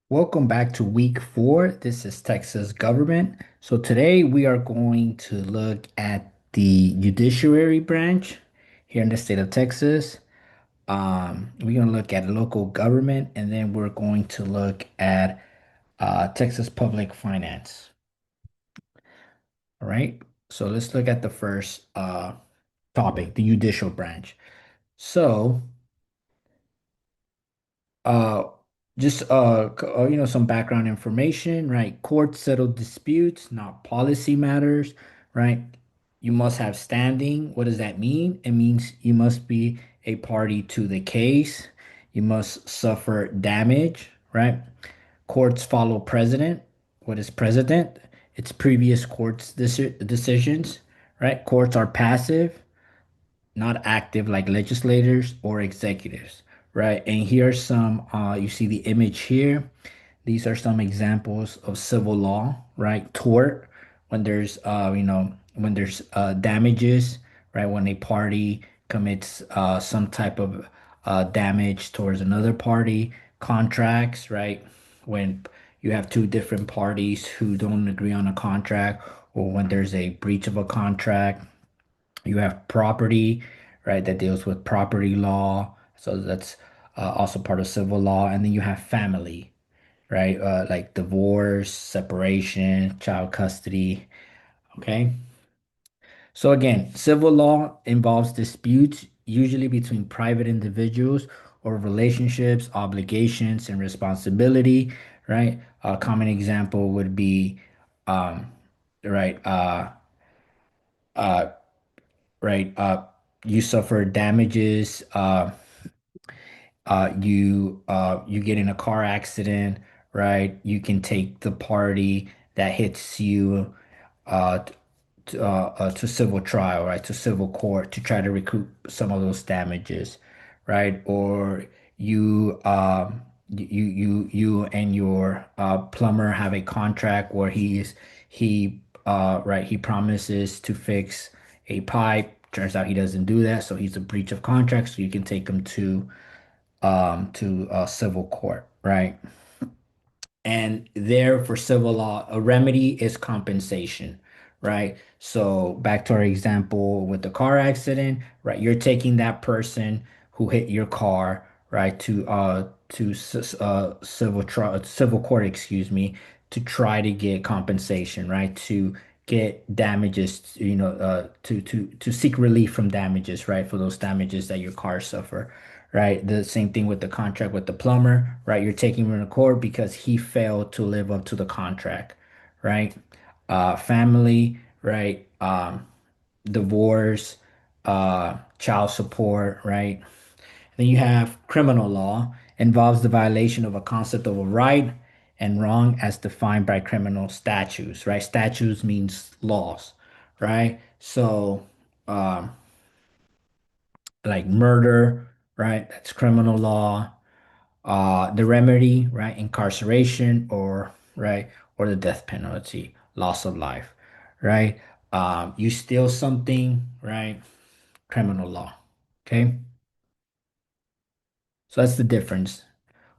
Welcome back to week 4. This is Texas government. So today we are going to look at the judiciary branch here in the state of Texas. We're going to look at local government, and then we're going to look at Texas public finance. All right. So let's look at the first topic, the judicial branch. So Uh, just some background information, right? Courts settle disputes, not policy matters, right? You must have standing. What does that mean? It means you must be a party to the case. You must suffer damage, right? Courts follow precedent. What is precedent? It's previous courts' decisions, right? Courts are passive, not active like legislators or executives, right? And here's some, you see the image here. These are some examples of civil law, right? Tort, when there's, when there's damages, right? When a party commits some type of damage towards another party, contracts, right? When you have two different parties who don't agree on a contract, or when there's a breach of a contract, you have property, right, that deals with property law. So that's also part of civil law. And then you have family, right? Like divorce, separation, child custody. Okay. So again, civil law involves disputes, usually between private individuals or relationships, obligations, and responsibility, right? A common example would be, um, right, uh, right? You suffer damages. You get in a car accident, right? You can take the party that hits you uh, to civil trial, right? To civil court to try to recoup some of those damages, right? Or you and your plumber have a contract where he promises to fix a pipe. Turns out he doesn't do that, so he's a breach of contract. So you can take him to civil court, right? And there for civil law, a remedy is compensation, right? So back to our example with the car accident, right? You're taking that person who hit your car, right, to civil court, excuse me, to try to get compensation, right? To get damages, to seek relief from damages, right? For those damages that your car suffer, right? The same thing with the contract with the plumber, right? You're taking him to court because he failed to live up to the contract, right? Family, right? Divorce, child support, right? Then you have criminal law, involves the violation of a concept of a right and wrong as defined by criminal statutes, right? Statutes means laws, right? So, um, like murder, right? That's criminal law. The remedy, right? Incarceration or right, or the death penalty, loss of life, right? You steal something, right? Criminal law. Okay, so that's the difference.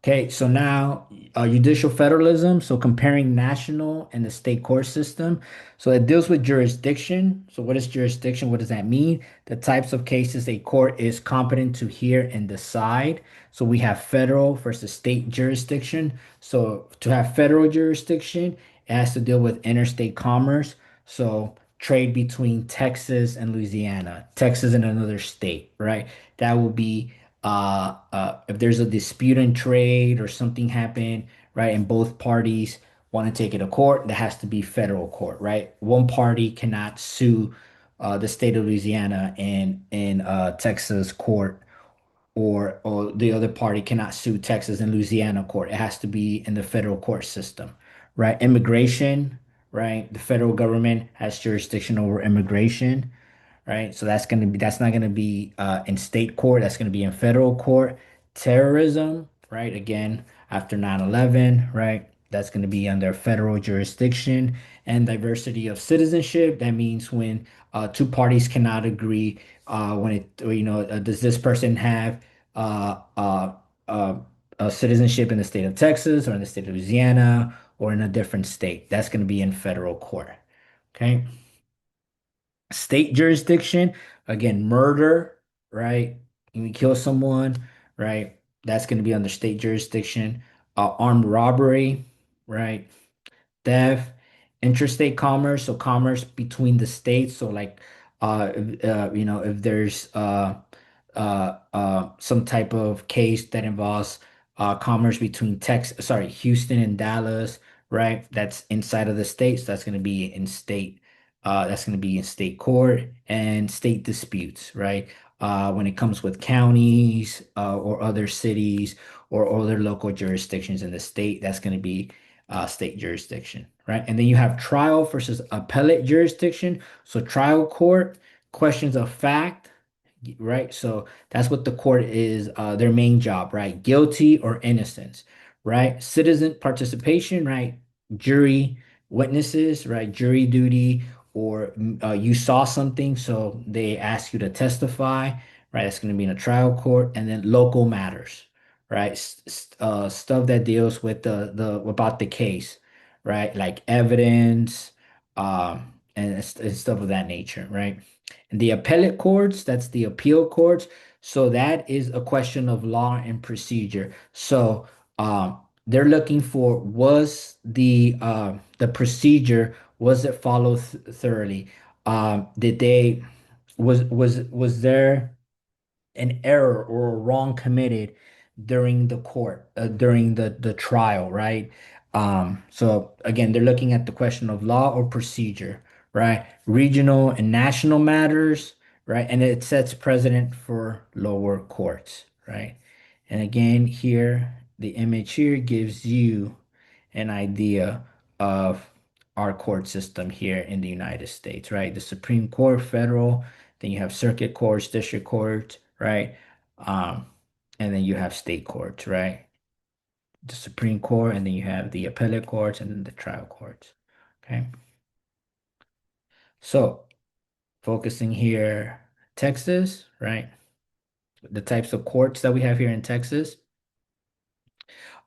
Okay, so now judicial federalism, so comparing national and the state court system. So it deals with jurisdiction. So what is jurisdiction? What does that mean? The types of cases a court is competent to hear and decide. So we have federal versus state jurisdiction. So to have federal jurisdiction, it has to deal with interstate commerce. So trade between Texas and Louisiana, Texas and another state, right? That will be if there's a dispute in trade or something happened, right, and both parties want to take it to court, that has to be federal court, right? One party cannot sue the state of Louisiana in Texas court, or the other party cannot sue Texas and Louisiana court. It has to be in the federal court system, right? Immigration, right? The federal government has jurisdiction over immigration, right? So that's not gonna be in state court. That's gonna be in federal court. Terrorism, right? Again, after 9/11, right? That's gonna be under federal jurisdiction. And diversity of citizenship. That means when two parties cannot agree. When it, does this person have uh, uh, uh, citizenship in the state of Texas or in the state of Louisiana or in a different state. That's going to be in federal court. Okay. State jurisdiction, again, murder, right? You kill someone, right? That's going to be under state jurisdiction. Armed robbery, right? Theft, interstate commerce, so commerce between the states. So like, if there's some type of case that involves commerce between Houston and Dallas, right? That's inside of the states. That's going to be in state. That's going to be in state court and state disputes, right? When it comes with counties or other cities or other local jurisdictions in the state, that's going to be state jurisdiction, right? And then you have trial versus appellate jurisdiction. So trial court, questions of fact, right? So that's what the court is, their main job, right? Guilty or innocence, right? Citizen participation, right? Jury, witnesses, right? Jury duty, or you saw something, so they ask you to testify, right? That's going to be in a trial court, and then local matters, right? Stuff that deals with the about the case, right? Like evidence, and stuff of that nature, right? And the appellate courts, that's the appeal courts. So that is a question of law and procedure. So they're looking for, was the procedure, was it followed thoroughly? Did they was there an error or a wrong committed during the court, during the trial, right? So again, they're looking at the question of law or procedure, right? Regional and national matters, right? And it sets precedent for lower courts, right? And again, here, the image here gives you an idea of our court system here in the United States, right? The Supreme Court, federal, then you have circuit courts, district courts, right? Um, and then you have state courts, right? The Supreme Court, and then you have the appellate courts and then the trial courts. Okay. So focusing here, Texas, right? The types of courts that we have here in Texas.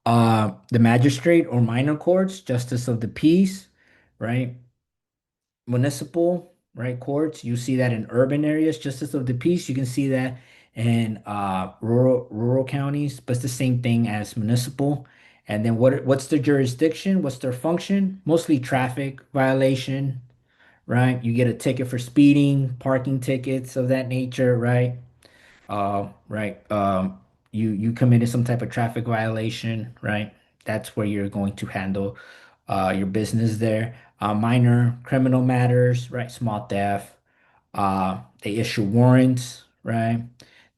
The magistrate or minor courts, justice of the peace, right? Municipal, right, courts. You see that in urban areas, justice of the peace. You can see that in rural counties, but it's the same thing as municipal. And then what's their jurisdiction? What's their function? Mostly traffic violation, right? You get a ticket for speeding, parking tickets of that nature, right? Right. You committed some type of traffic violation, right? That's where you're going to handle your business there. Minor criminal matters, right? Small theft. They issue warrants, right?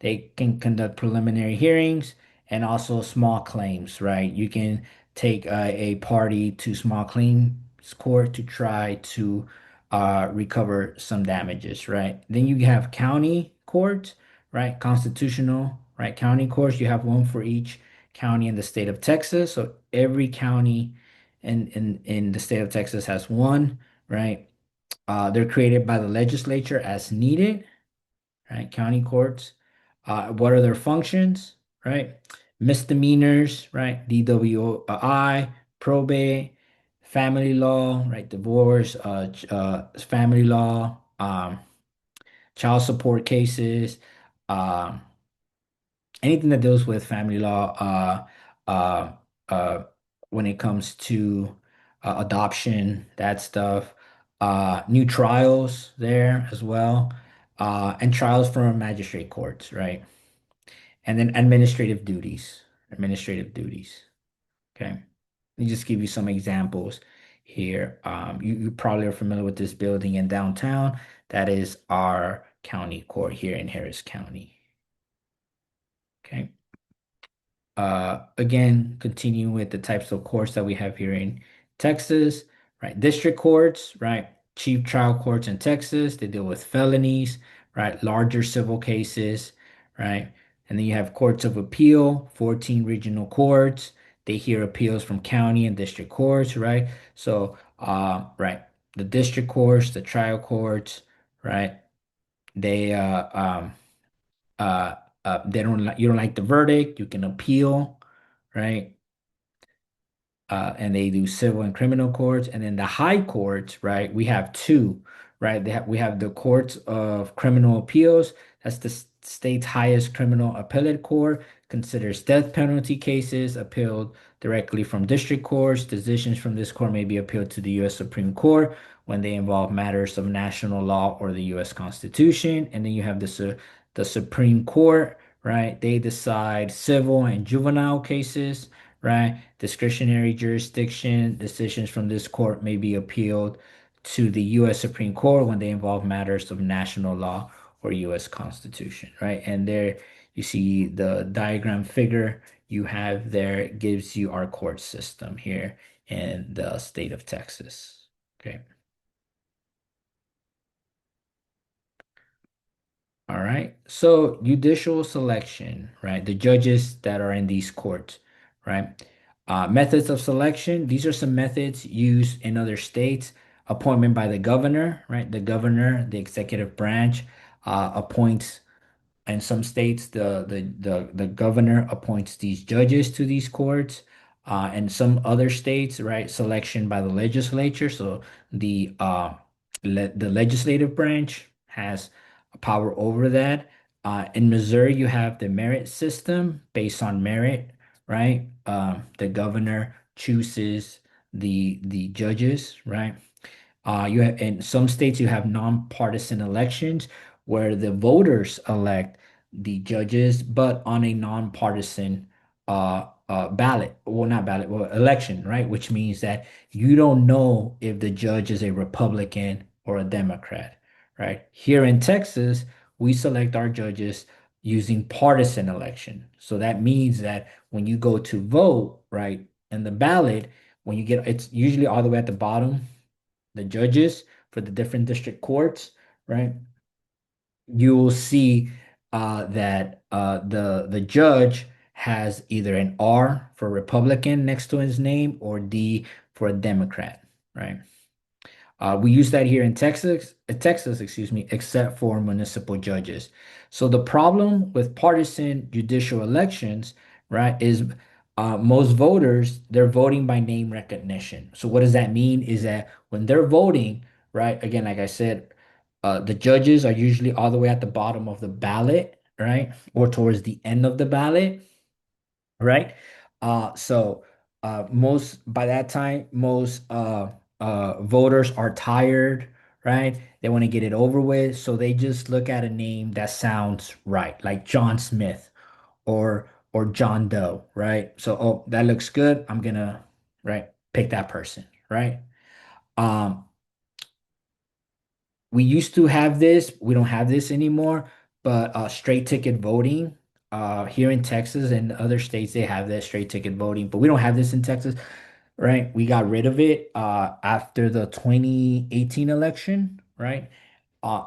They can conduct preliminary hearings and also small claims, right? You can take a party to small claims court to try to recover some damages, right? Then you have county courts, right? Constitutional, right? County courts, you have one for each county in the state of Texas. So every county in the state of Texas has one, right? They're created by the legislature as needed, right? County courts. What are their functions, right? Misdemeanors, right? DWI, probate, family law, right? Divorce, family law, child support cases, um, anything that deals with family law, uh, uh, when it comes to adoption, that stuff, new trials there as well, and trials from magistrate courts, right? And then administrative duties. Okay. Let me just give you some examples here. You probably are familiar with this building in downtown. That is our county court here in Harris County. Okay. Again, continuing with the types of courts that we have here in Texas, right? District courts, right? Chief trial courts in Texas, they deal with felonies, right? Larger civil cases, right? And then you have courts of appeal, 14 regional courts. They hear appeals from county and district courts, right? So, right, the district courts, the trial courts, right? They uh they don't like, you don't like the verdict, you can appeal, right? And they do civil and criminal courts. And then the high courts, right? We have two, right? We have the courts of criminal appeals. That's the state's highest criminal appellate court. Considers death penalty cases appealed directly from district courts. Decisions from this court may be appealed to the U.S. Supreme Court when they involve matters of national law or the U.S. Constitution. And then you have the Supreme Court, right? They decide civil and juvenile cases, right? Discretionary jurisdiction decisions from this court may be appealed to the U.S. Supreme Court when they involve matters of national law or U.S. Constitution, right? And there you see the diagram figure you have there gives you our court system here in the state of Texas. Okay. All right. So judicial selection, right? The judges that are in these courts, right? Methods of selection. These are some methods used in other states. Appointment by the governor, right? The governor, the executive branch, appoints in some states, the governor appoints these judges to these courts. In some other states, right, selection by the legislature. So the legislative branch has power over that. In Missouri, you have the merit system based on merit, right? The governor chooses the judges, right? You have in some states you have nonpartisan elections where the voters elect the judges, but on a nonpartisan ballot. Well, not ballot, well, election, right? Which means that you don't know if the judge is a Republican or a Democrat, right? Here in Texas, we select our judges using partisan election. So that means that when you go to vote, right, in the ballot, when you get it's usually all the way at the bottom the judges for the different district courts, right? You will see that the judge has either an R for Republican next to his name or D for a Democrat, right? We use that here in Texas, excuse me, except for municipal judges. So the problem with partisan judicial elections, right, is most voters, they're voting by name recognition. So what does that mean is that when they're voting, right, again, like I said, the judges are usually all the way at the bottom of the ballot, right, or towards the end of the ballot, right? So most by that time, most voters are tired, right? They want to get it over with, so they just look at a name that sounds right, like John Smith or John Doe, right? So, oh, that looks good. I'm gonna, right, pick that person, right? Um, we used to have this, we don't have this anymore, but straight ticket voting here in Texas and other states they have that straight ticket voting, but we don't have this in Texas, right? We got rid of it after the 2018 election, right?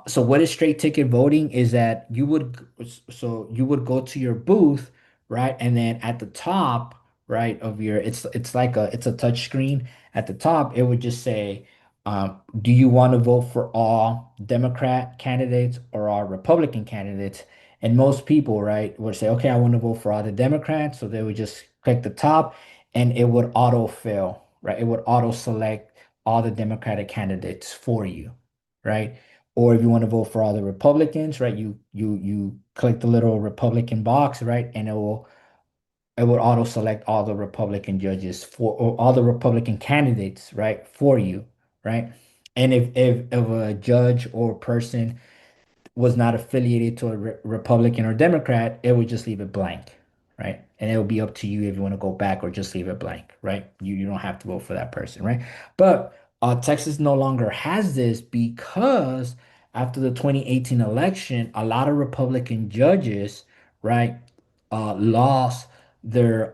So what is straight ticket voting is that you would go to your booth, right? And then at the top, right, of your it's like a touch screen. At the top, it would just say, do you want to vote for all Democrat candidates or all Republican candidates? And most people, right, would say, okay, I want to vote for all the Democrats. So they would just click the top and it would auto fill, right? It would auto select all the Democratic candidates for you, right? Or if you want to vote for all the Republicans, right? You click the little Republican box, right? And it will auto select all the Republican judges for or all the Republican candidates, right? For you, right? And if a judge or person was not affiliated to a Republican or Democrat, it would just leave it blank, right? And it will be up to you if you want to go back or just leave it blank, right? You don't have to vote for that person, right? But Texas no longer has this because after the 2018 election, a lot of Republican judges, right, lost their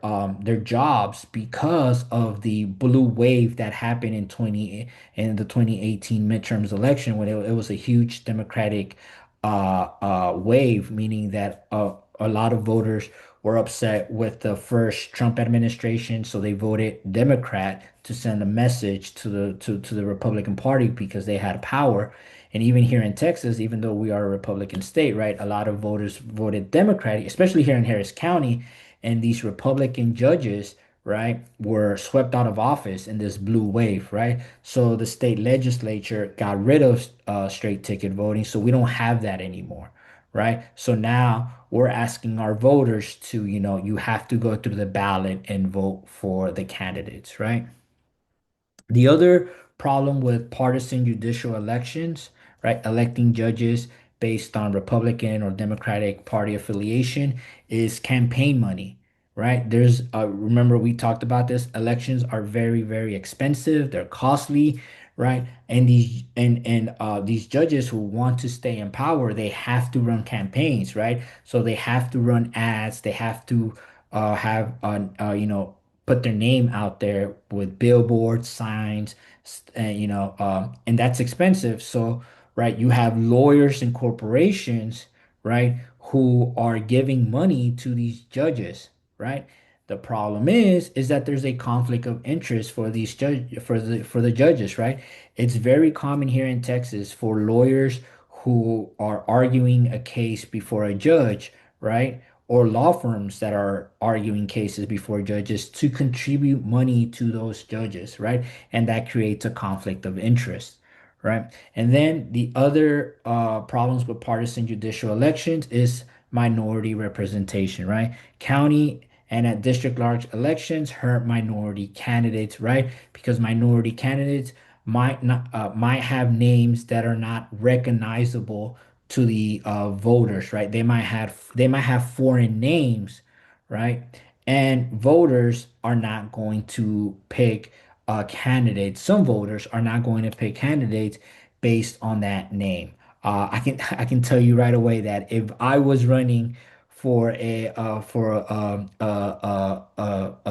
jobs because of the blue wave that happened in the 2018 midterms election when it was a huge Democratic wave, meaning that a lot of voters were upset with the first Trump administration, so they voted Democrat to send a message to the Republican Party because they had power. And even here in Texas, even though we are a Republican state, right, a lot of voters voted Democratic, especially here in Harris County. And these Republican judges, right, were swept out of office in this blue wave, right? So the state legislature got rid of straight ticket voting, so we don't have that anymore, right? So now we're asking our voters to, you have to go through the ballot and vote for the candidates, right? The other problem with partisan judicial elections, right, electing judges based on Republican or Democratic Party affiliation is campaign money, right? Remember we talked about this, elections are very, very expensive, they're costly, right? And these judges who want to stay in power, they have to run campaigns, right? So they have to run ads, they have to have put their name out there with billboards, signs, and and that's expensive. So, right, you have lawyers and corporations, right, who are giving money to these judges, right? The problem is that there's a conflict of interest for these for the judges, right? It's very common here in Texas for lawyers who are arguing a case before a judge, right? Or law firms that are arguing cases before judges to contribute money to those judges, right? And that creates a conflict of interest, right? And then the other problems with partisan judicial elections is minority representation, right? County and at district large elections hurt minority candidates, right? Because minority candidates might have names that are not recognizable to the voters, right? They might have foreign names, right? And voters are not going to pick candidates. Some voters are not going to pick candidates based on that name. I can tell you right away that if I was running for a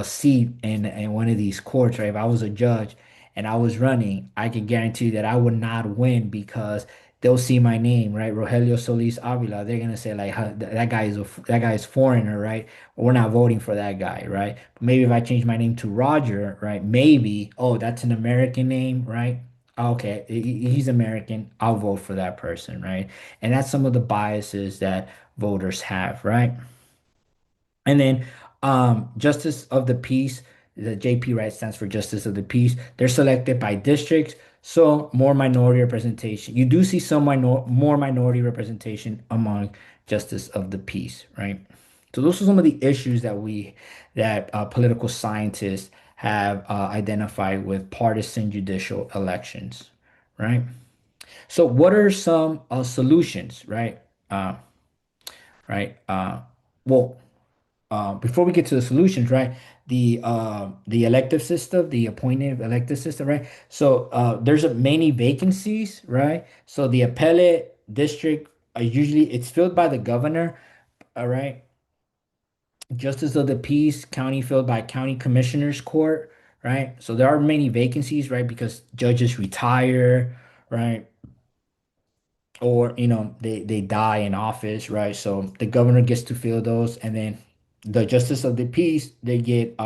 seat in one of these courts, right? If I was a judge and I was running, I can guarantee that I would not win because they'll see my name, right? Rogelio Solis Avila. They're gonna say like, "Huh, that guy is foreigner, right? We're not voting for that guy, right?" But maybe if I change my name to Roger, right? Maybe, oh, that's an American name, right? Okay, he's American. I'll vote for that person, right? And that's some of the biases that voters have, right? And then Justice of the Peace, the JP, right, stands for Justice of the Peace. They're selected by districts, so more minority representation. You do see some more minority representation among Justice of the Peace, right? So those are some of the issues that political scientists have identified with partisan judicial elections, right? So what are some solutions, right? Uh, right. Well, before we get to the solutions, right? The elective system, the appointed elective system, right? So there's many vacancies, right? So the appellate district usually it's filled by the governor, all right? Justice of the Peace, county filled by county commissioners court, right? So there are many vacancies, right? Because judges retire, right? Or they die in office, right? So the governor gets to fill those, and then the justice of the peace they get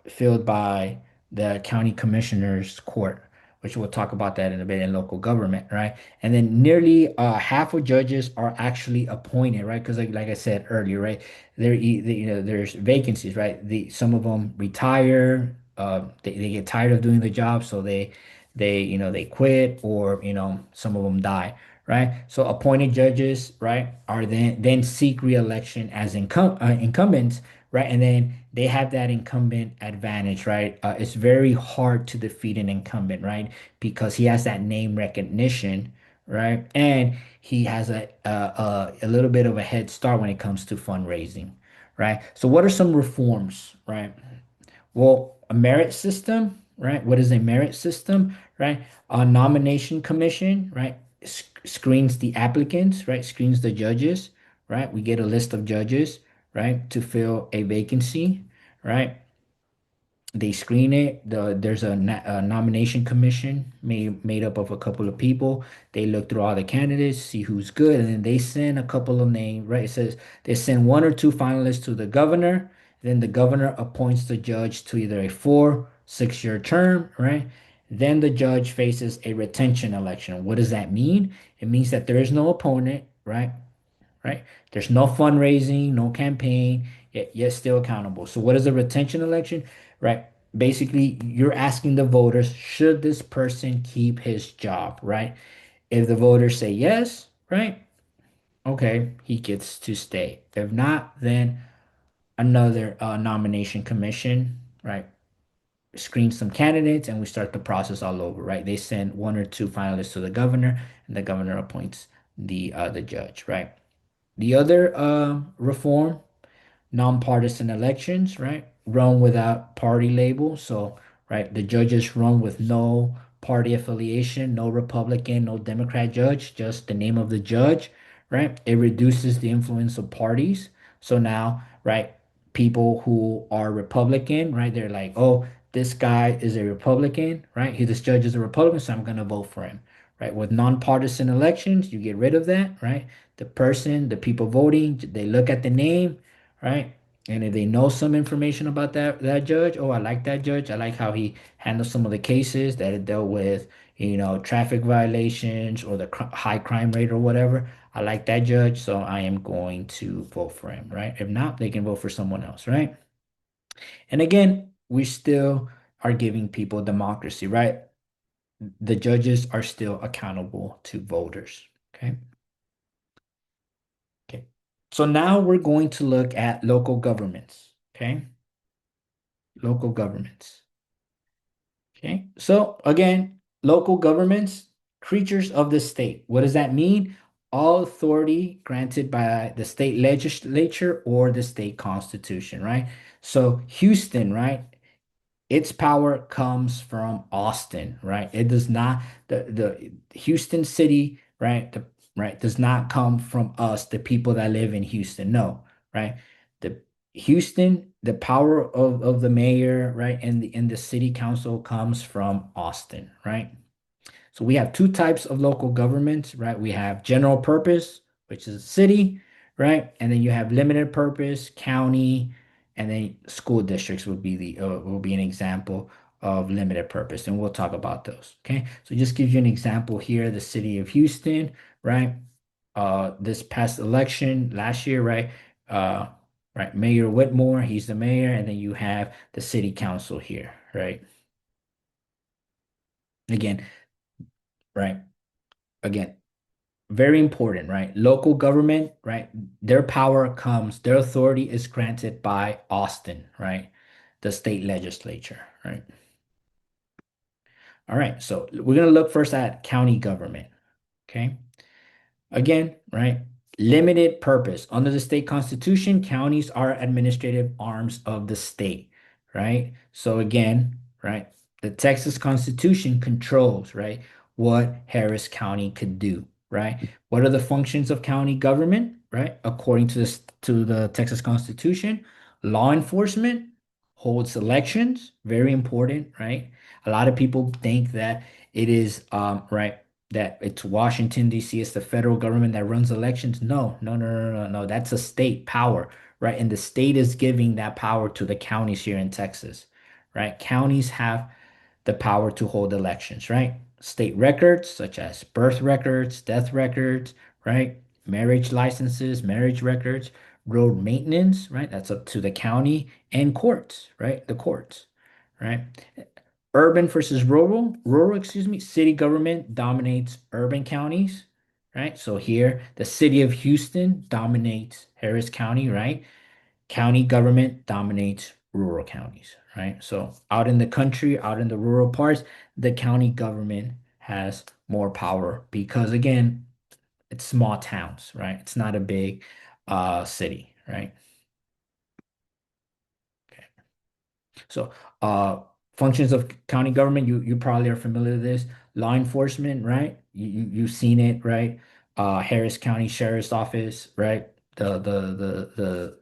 filled by the county commissioners court, which we'll talk about that in a bit in local government, right? And then nearly half of judges are actually appointed, right? Because like I said earlier, right, there's vacancies, right? Some of them retire, they get tired of doing the job, so they quit, or some of them die, right? So appointed judges, right, are then seek re-election as incumbents, right? And then they have that incumbent advantage, right? It's very hard to defeat an incumbent, right? Because he has that name recognition, right? And he has a little bit of a head start when it comes to fundraising, right? So what are some reforms, right? Well, a merit system, right? What is a merit system, right? A nomination commission, right? Screens the applicants, right? Screens the judges, right? We get a list of judges, right? To fill a vacancy, right? They screen it. There's a nomination commission made up of a couple of people. They look through all the candidates, see who's good, and then they send a couple of names, right? It says they send one or two finalists to the governor. Then the governor appoints the judge to either a 4, 6 year term, right? Then the judge faces a retention election. What does that mean? It means that there is no opponent, right? right? There's no fundraising, no campaign, yet still accountable. So what is a retention election, right? Basically, you're asking the voters, should this person keep his job, right? If the voters say yes, right? Okay, he gets to stay. If not, then another nomination commission, right? Screen some candidates and we start the process all over, right? They send one or two finalists to the governor, and the governor appoints the judge, right? The other reform, nonpartisan elections, right? Run without party label. So, right, the judges run with no party affiliation, no Republican, no Democrat judge, just the name of the judge, right? It reduces the influence of parties. So now, right, people who are Republican, right, they're like, oh, this guy is a Republican, right? This judge is a Republican, so I'm gonna vote for him, right? With nonpartisan elections, you get rid of that, right? The person, the people voting, they look at the name, right? And if they know some information about that judge, oh, I like that judge. I like how he handles some of the cases that it dealt with, traffic violations or the high crime rate or whatever. I like that judge, so I am going to vote for him, right? If not, they can vote for someone else, right? And again, we still are giving people democracy, right? The judges are still accountable to voters, okay? Okay. So now we're going to look at local governments, okay? Local governments. Okay. So again, local governments, creatures of the state. What does that mean? All authority granted by the state legislature or the state constitution, right? So Houston, right? Its power comes from Austin, right? It does not, the Houston city, right? Right, does not come from us, the people that live in Houston. No, right? The Houston, the power of the mayor, right, and the city council comes from Austin, right? So we have two types of local government, right? We have general purpose, which is city, right? And then you have limited purpose, county, and then school districts would be the will be an example of limited purpose, and we'll talk about those. Okay, so just gives you an example here, the city of Houston, right? This past election last year, right? Uh, right, Mayor Whitmore, he's the mayor, and then you have the city council here, right? Again, right? Again, very important, right? Local government, right? Their authority is granted by Austin, right? The state legislature, right? All right, so we're gonna look first at county government, okay? Again, right? Limited purpose. Under the state constitution, counties are administrative arms of the state, right? So again, right? The Texas Constitution controls, right, what Harris County could do, right? What are the functions of county government, right? According to the Texas Constitution, law enforcement holds elections, very important, right? A lot of people think that it is right that it's Washington, D.C., it's the federal government that runs elections. No, no, no, no, no, no. That's a state power, right? And the state is giving that power to the counties here in Texas, right? Counties have the power to hold elections, right? State records, such as birth records, death records, right? Marriage licenses, marriage records, road maintenance, right? That's up to the county and courts, right? The courts, right? Urban versus rural, excuse me, city government dominates urban counties, right? So here, the city of Houston dominates Harris County, right? County government dominates rural counties, right? So out in the country, out in the rural parts, the county government has more power because again, it's small towns, right? It's not a big city, right? Okay. So, functions of county government, you probably are familiar with this. Law enforcement, right? You've seen it, right? Harris County Sheriff's Office, right? The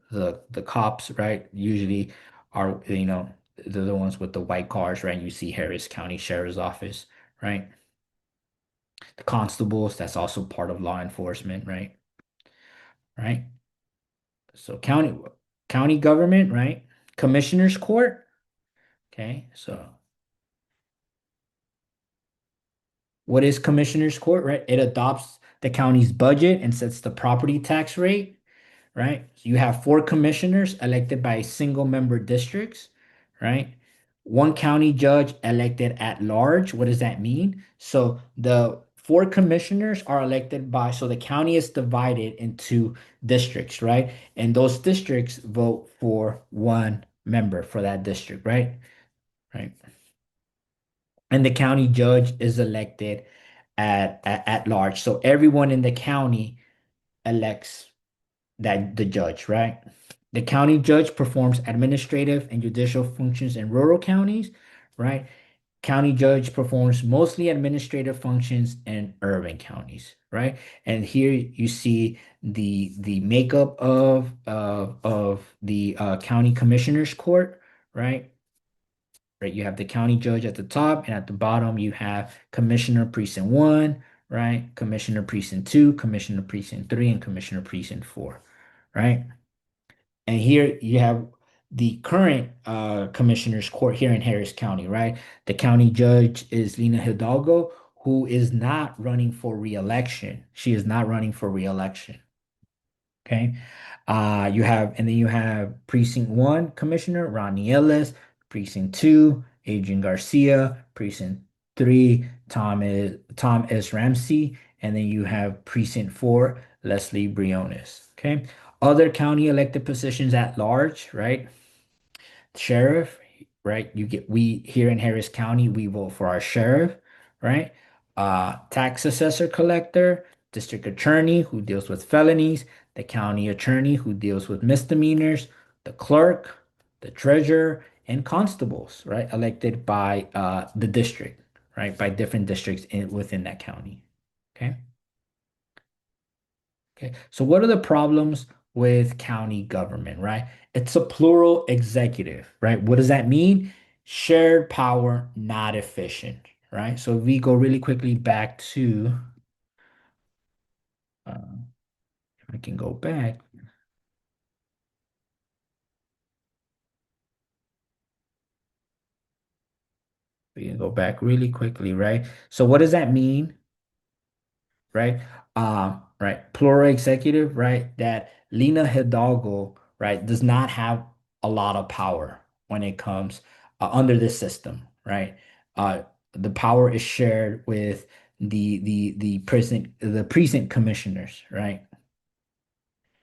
cops, right? Usually are, they're the ones with the white cars, right? You see Harris County Sheriff's Office, right? The constables, that's also part of law enforcement, right? Right? So county government, right? Commissioner's court, okay? So What is Commissioner's Court, right? It adopts the county's budget and sets the property tax rate, right? So you have four commissioners elected by single member districts, right? One county judge elected at large. What does that mean? So the four commissioners are elected by, so the county is divided into districts, right? And those districts vote for one member for that district, right? Right. And the county judge is elected at large. So everyone in the county elects that the judge, right? The county judge performs administrative and judicial functions in rural counties, right? County judge performs mostly administrative functions in urban counties, right? And here you see the makeup of the county commissioners court, right? Right, you have the county judge at the top, and at the bottom you have Commissioner Precinct 1, right? Commissioner Precinct 2, Commissioner Precinct 3, and Commissioner Precinct 4, right? And here you have the current commissioner's court here in Harris County, right? The county judge is Lina Hidalgo, who is not running for re-election. She is not running for re-election. Okay. And then you have Precinct 1 Commissioner Ronnie Ellis, Precinct 2, Adrian Garcia, Precinct 3, Tom S. Ramsey, and then you have Precinct 4, Leslie Briones. Okay. Other county elected positions at large, right? Sheriff, right? We here in Harris County, we vote for our sheriff, right? Tax assessor collector, district attorney who deals with felonies, the county attorney who deals with misdemeanors, the clerk, the treasurer, and constables, right? Elected by the district, right? By different districts within that county. Okay. Okay, so what are the problems with county government, right? It's a plural executive, right? What does that mean? Shared power, not efficient, right? So if we go really quickly back to, if I can go back, we can go back really quickly, right? So what does that mean? Right? Right. Plural executive, right? That Lena Hidalgo, right, does not have a lot of power when it comes under this system, right? Uh, the power is shared with the precinct commissioners, right?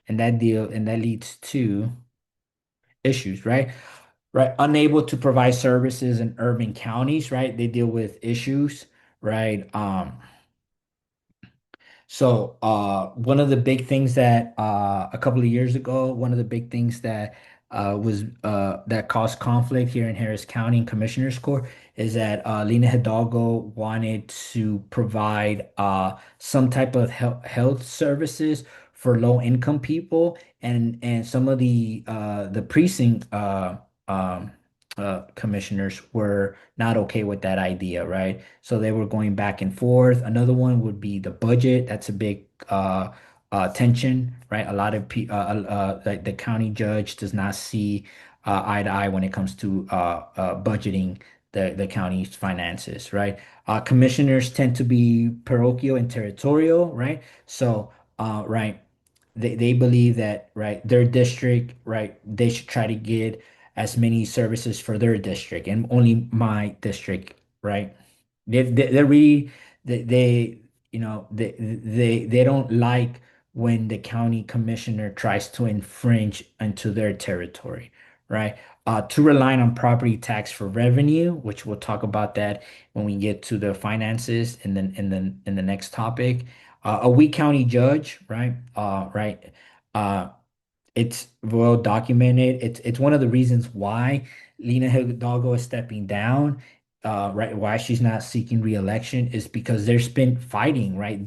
And that leads to issues, right? Right. Unable to provide services in urban counties, right? They deal with issues, right? One of the big things that a couple of years ago, one of the big things that was that caused conflict here in Harris County and Commissioners Court is that Lena Hidalgo wanted to provide some type of health services for low income people, and some of the precinct commissioners were not okay with that idea, right? So they were going back and forth. Another one would be the budget. That's a big tension, right? A lot of like the county judge does not see eye to eye when it comes to budgeting the county's finances, right? Commissioners tend to be parochial and territorial, right? Right, they believe that, right, their district, right, they should try to get as many services for their district and only my district, right? They're really they they don't like when the county commissioner tries to infringe into their territory, right? To rely on property tax for revenue, which we'll talk about that when we get to the finances and then in the next topic. A weak county judge, right? Right. Uh, it's well documented. It's one of the reasons why Lena Hidalgo is stepping down, right? Why she's not seeking re-election is because there's been fighting, right?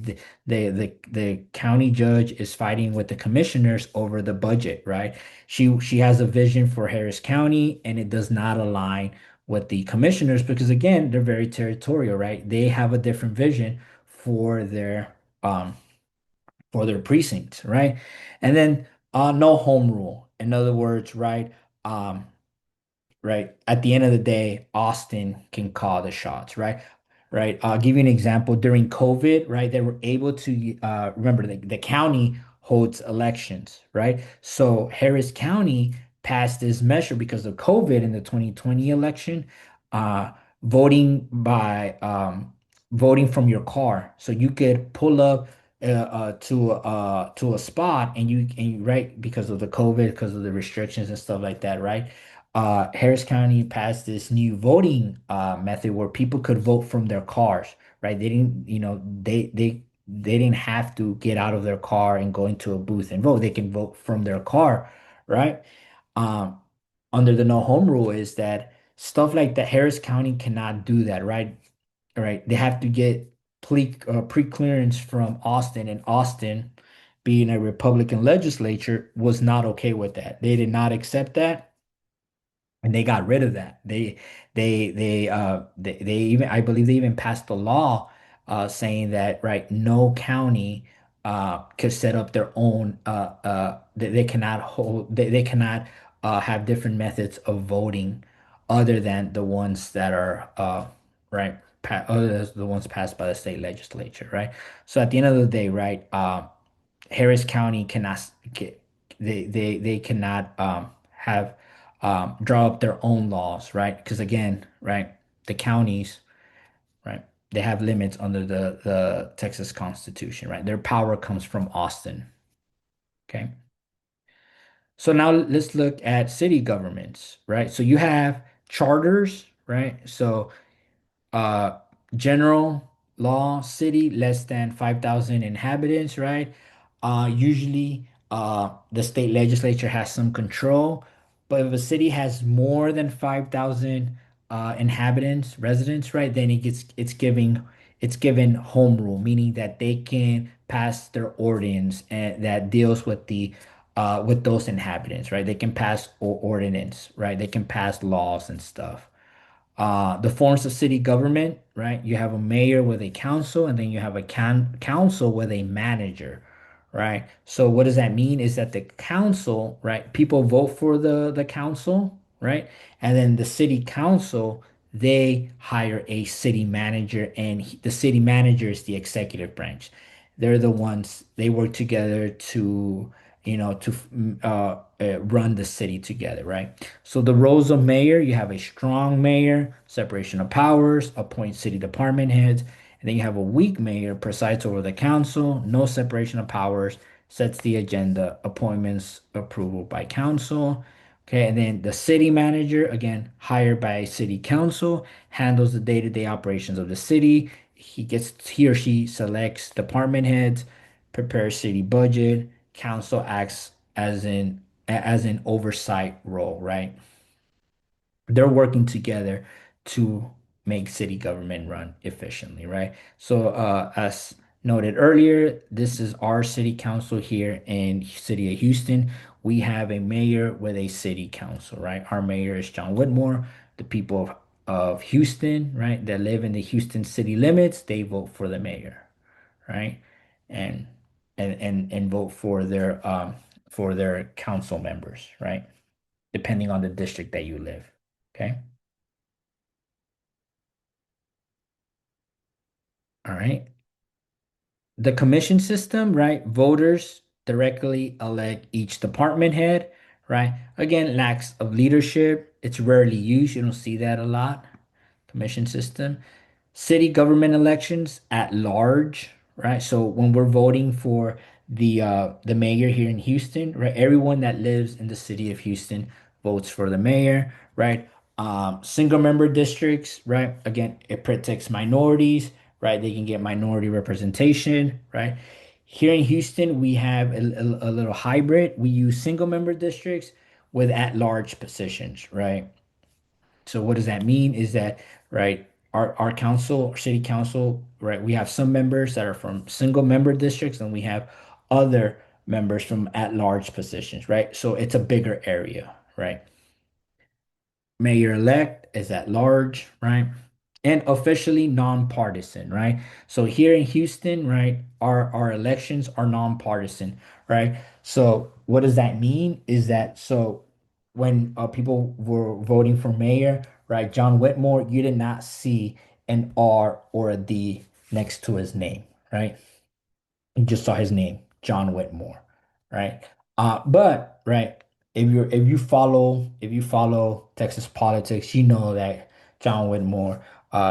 The county judge is fighting with the commissioners over the budget, right? She has a vision for Harris County, and it does not align with the commissioners because again, they're very territorial, right? They have a different vision for um their precincts, right? And then no home rule. In other words, right? Um, right. At the end of the day, Austin can call the shots, right? right? I'll give you an example. During COVID, right, they were able to remember the county holds elections, right? So Harris County passed this measure because of COVID in the 2020 election, uh, voting by voting from your car. So you could pull up to a spot right because of the COVID, because of the restrictions and stuff like that, right? Harris County passed this new voting method where people could vote from their cars, right? They didn't, they didn't have to get out of their car and go into a booth and vote. They can vote from their car, right? Um, Under the no home rule is that stuff like that, Harris County cannot do that, right? All right, they have to get pre-clearance from Austin, and Austin, being a Republican legislature, was not okay with that. They did not accept that, and they got rid of that. They even, I believe they even passed a law saying that, right, no county could set up their own they cannot they cannot have different methods of voting other than the ones that are right other than the ones passed by the state legislature, right? So at the end of the day, right, Harris County cannot they cannot have draw up their own laws, right? Because again, right, the counties, right, they have limits under the Texas Constitution, right? Their power comes from Austin. Okay. So now let's look at city governments, right? So you have charters, right? So uh general law city less than 5,000 inhabitants, right? Usually the state legislature has some control, but if a city has more than 5,000 inhabitants, residents, right, then it's given home rule, meaning that they can pass their ordinance and that deals with those inhabitants, right? They can pass ordinance, right? They can pass laws and stuff. The forms of city government, right? You have a mayor with a council, and then you have a council with a manager, right? So what does that mean is that the council, right? People vote for the council, right? And then the city council, they hire a city manager, and the city manager is the executive branch. They're the ones, they work together to, run the city together, right? So the roles of mayor, you have a strong mayor, separation of powers, appoint city department heads, and then you have a weak mayor, presides over the council, no separation of powers, sets the agenda, appointments approval by council. Okay, and then the city manager, again, hired by city council, handles the day-to-day operations of the city. He or she selects department heads, prepares city budget, council acts as an oversight role, right? They're working together to make city government run efficiently, right? So, as noted earlier, this is our city council here in city of Houston. We have a mayor with a city council, right? Our mayor is John Whitmore. The people of Houston, right, that live in the Houston city limits, they vote for the mayor, right? And and vote for their council members, right? Depending on the district that you live. Okay. All right. The commission system, right? Voters directly elect each department head, right? Again, lacks of leadership. It's rarely used. You don't see that a lot. Commission system. City government elections at large, right? So when we're voting for the mayor here in Houston, right? Everyone that lives in the city of Houston votes for the mayor, right? Single member districts, right? Again, it protects minorities, right? They can get minority representation, right? Here in Houston, we have a little hybrid. We use single member districts with at-large positions, right? So what does that mean is that, right, our council, our city council, right, we have some members that are from single member districts, and we have other members from at-large positions, right? So it's a bigger area, right? Mayor-elect is at large, right? And officially nonpartisan, right? So here in Houston, right, our elections are nonpartisan, right? So what does that mean? Is that so when people were voting for mayor, right, John Whitmore, you did not see an R or a D next to his name, right? You just saw his name, John Whitmore, right? But right, if you follow Texas politics, you know that John Whitmore,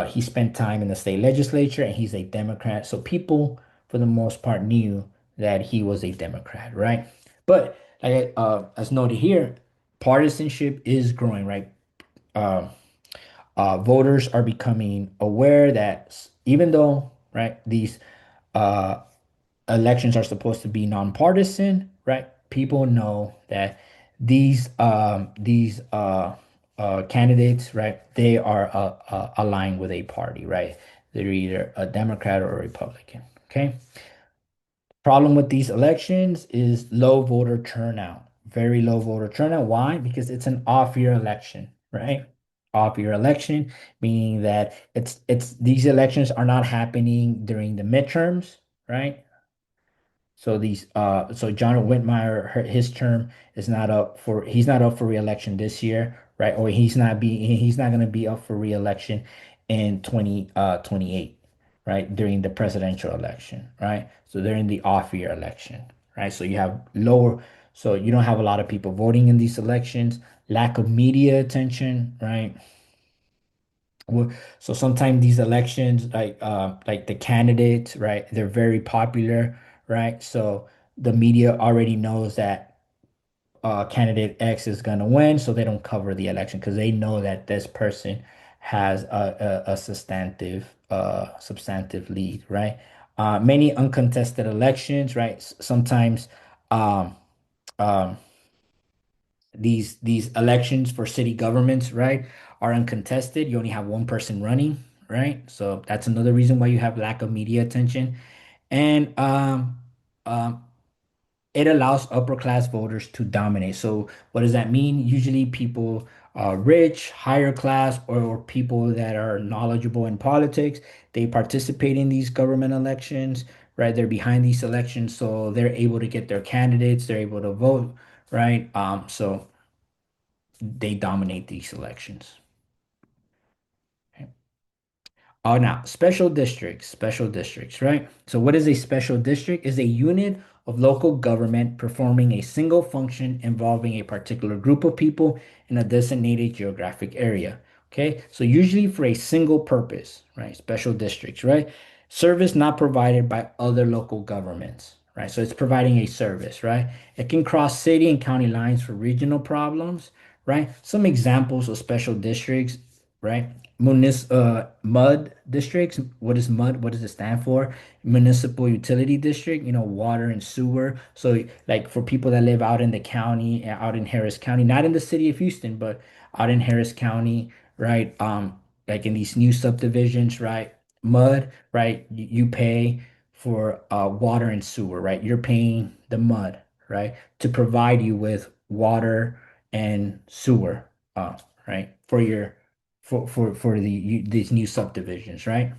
he spent time in the state legislature and he's a Democrat. So people, for the most part, knew that he was a Democrat, right? But as noted here, partisanship is growing, right? Uh, Voters are becoming aware that even though, right, these uh, elections are supposed to be nonpartisan, right? People know that these candidates, right? They are aligned with a party, right? They're either a Democrat or a Republican. Okay. Problem with these elections is low voter turnout. Very low voter turnout. Why? Because it's an off-year election, right? Off-year election, meaning that it's these elections are not happening during the midterms, right? So John Whitmire, his term is not up for he's not up for re-election this year, right? Or he's not going to be up for re-election in 2028, right? During the presidential election, right? So they're in the off-year election, right? So you don't have a lot of people voting in these elections, lack of media attention, right? So sometimes these elections, like the candidates, right? They're very popular, right? So the media already knows that candidate X is gonna win, so they don't cover the election because they know that this person has a substantive lead, right? Many uncontested elections, right? Sometimes um, um, these elections for city governments, right, are uncontested. You only have one person running, right? So that's another reason why you have lack of media attention. And um, it allows upper class voters to dominate. So what does that mean? Usually people rich, higher class, or people that are knowledgeable in politics, they participate in these government elections, right? They're behind these elections, so they're able to get their candidates, they're able to vote, right? So they dominate these elections. Oh, now special districts, right? So what is a special district? Is a unit of local government performing a single function involving a particular group of people in a designated geographic area. Okay, so usually for a single purpose, right? Special districts, right? Service not provided by other local governments, right? So it's providing a service, right? It can cross city and county lines for regional problems, right? Some examples of special districts, right? MUD districts. What is MUD? What does it stand for? Municipal Utility District, water and sewer. So like for people that live out in the county, out in Harris County, not in the city of Houston, but out in Harris County, right? Like in these new subdivisions, right? MUD, right? You pay for water and sewer, right? You're paying the MUD, right? To provide you with water and sewer, right? These new subdivisions, right?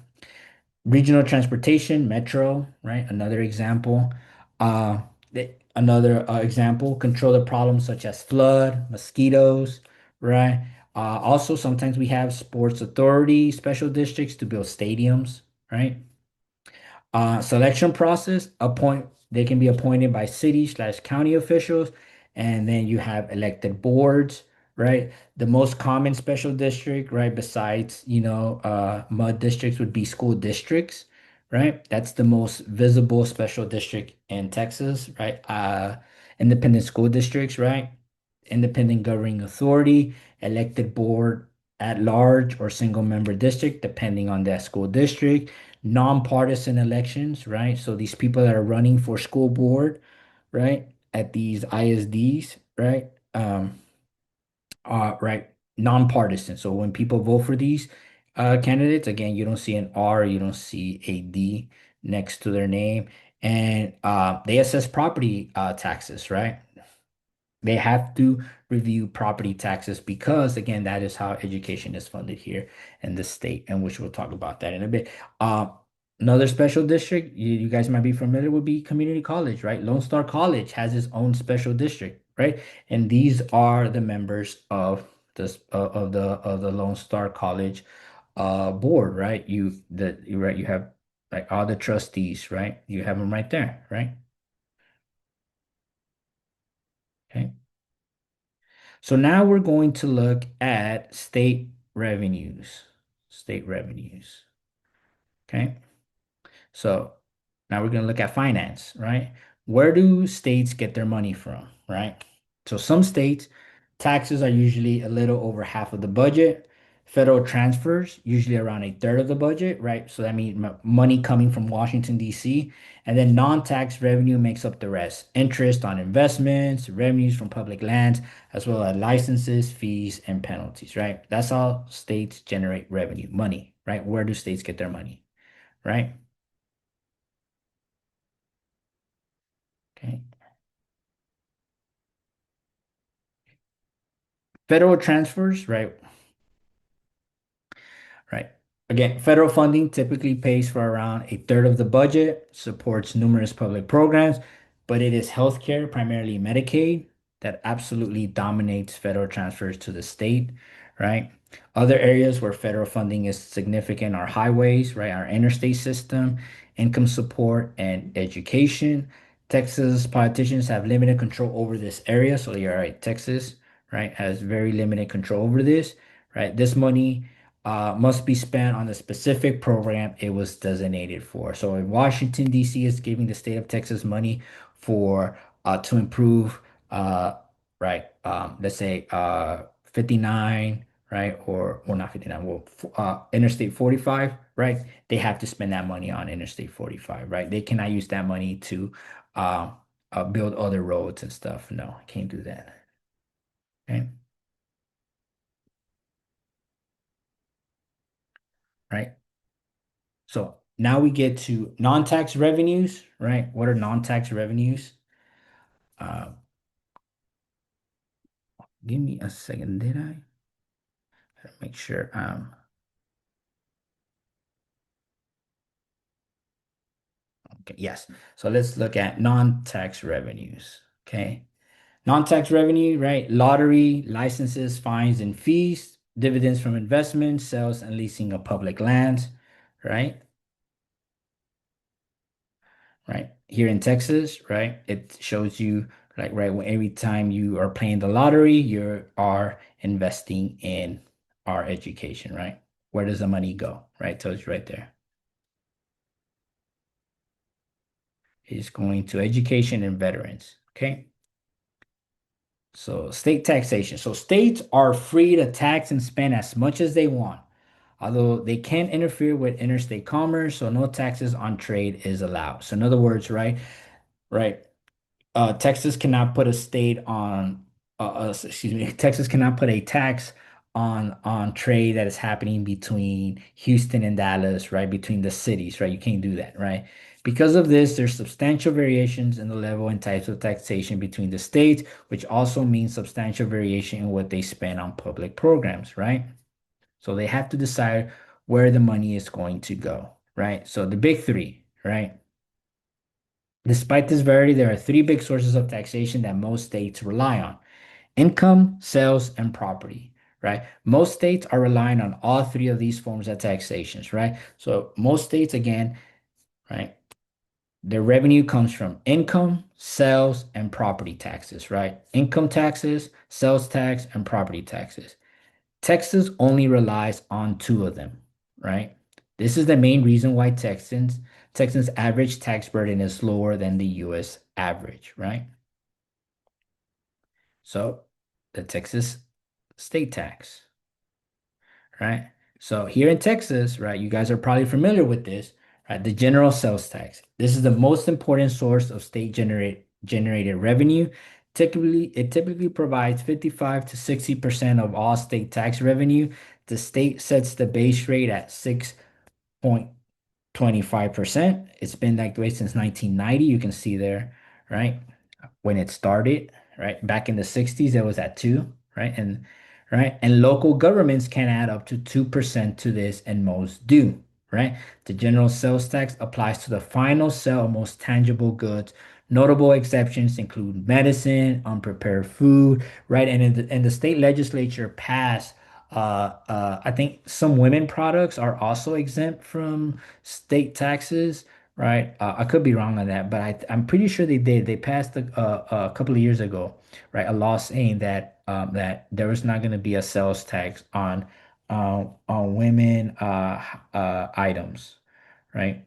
Regional transportation, metro, right? Another example. Another example, control the problems such as flood, mosquitoes, right? Also, sometimes we have sports authority, special districts to build stadiums, right? Selection process, they can be appointed by city/county officials, and then you have elected boards, right? The most common special district, right, besides, mud districts would be school districts, right? That's the most visible special district in Texas, right? Independent school districts, right? Independent governing authority, elected board at large or single member district, depending on that school district, nonpartisan elections, right? So these people that are running for school board, right, at these ISDs, right, right, nonpartisan. So when people vote for these candidates, again, you don't see an R, you don't see a D next to their name, and they assess property taxes, right? They have to review property taxes because, again, that is how education is funded here in the state, and which we'll talk about that in a bit. Uh, Another special district you guys might be familiar would be community college, right? Lone Star College has its own special district, right? And these are the members of the Lone Star College board, right? Right, you have like all the trustees, right? You have them right there, right? Okay. So now we're going to look at state revenues. State revenues. Okay. So now we're going to look at finance, right? Where do states get their money from, right? So some states, taxes are usually a little over half of the budget. Federal transfers, usually around a third of the budget, right? So that means money coming from Washington, D.C. And then non-tax revenue makes up the rest. Interest on investments, revenues from public lands, as well as licenses, fees, and penalties, right? That's how states generate revenue, money, right? Where do states get their money, right? Okay. Federal transfers, right? Right. Again, federal funding typically pays for around a third of the budget, supports numerous public programs, but it is healthcare, primarily Medicaid, that absolutely dominates federal transfers to the state, right? Other areas where federal funding is significant are highways, right? Our interstate system, income support, and education. Texas politicians have limited control over this area. So you're right, Texas, right, has very limited control over this, right? This money must be spent on the specific program it was designated for. So if Washington, D.C. is giving the state of Texas money for to improve right let's say 59, right, or well, not 59, well, Interstate 45, right, they have to spend that money on Interstate 45, right? They cannot use that money to uh, build other roads and stuff. No, I can't do that. Okay, right. So now we get to non-tax revenues, right? What are non-tax revenues? Uh, Give me a second. Did I? Gotta make sure. Okay, yes. So let's look at non-tax revenues. Okay. Non-tax revenue, right? Lottery, licenses, fines, and fees, dividends from investments, sales and leasing of public lands, right? Right. Here in Texas, right? It shows you like right when every time you are playing the lottery, you are investing in our education, right? Where does the money go? Right? Tells you right there. It's going to education and veterans. Okay. So state taxation. So states are free to tax and spend as much as they want, although they can't interfere with interstate commerce, so no taxes on trade is allowed. So in other words, right? Right. Texas cannot put a state on, excuse me, Texas cannot put a tax on trade that is happening between Houston and Dallas, right? Between the cities, right? You can't do that, right? Because of this, there's substantial variations in the level and types of taxation between the states, which also means substantial variation in what they spend on public programs, right? So they have to decide where the money is going to go, right? So the big three, right? Despite this variety, there are three big sources of taxation that most states rely on: income, sales, and property, right? Most states are relying on all three of these forms of taxations, right? So most states, again, right, their revenue comes from income, sales, and property taxes, right? Income taxes, sales tax, and property taxes. Texas only relies on two of them, right? This is the main reason why Texans average tax burden is lower than the US average, right? So the Texas state tax, right? So here in Texas, right, you guys are probably familiar with this, right? The general sales tax. This is the most important source of state generated revenue. It typically provides 55 to 60% of all state tax revenue. The state sets the base rate at 6.25%. It's been that way since 1990. You can see there, right? When it started, right? Back in the 60s, it was at 2, right? And local governments can add up to 2% to this, and most do, right? The general sales tax applies to the final sale of most tangible goods. Notable exceptions include medicine, unprepared food, right? And the state legislature passed I think some women products are also exempt from state taxes, right? I could be wrong on that, but I'm pretty sure they did. They passed a couple of years ago, right? A law saying that that there was not going to be a sales tax on women items, right?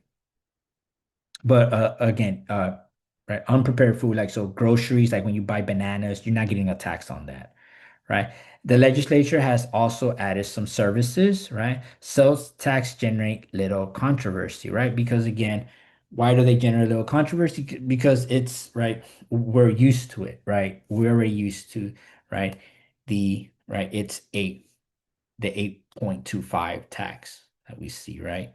But again, right, unprepared food, like so groceries, like when you buy bananas, you're not getting a tax on that, right? The legislature has also added some services, right? Sales tax generate little controversy, right? Because again, why do they generate little controversy? Because it's right, we're used to it, right? We're already used to, right? It's the 8.25 tax that we see, right?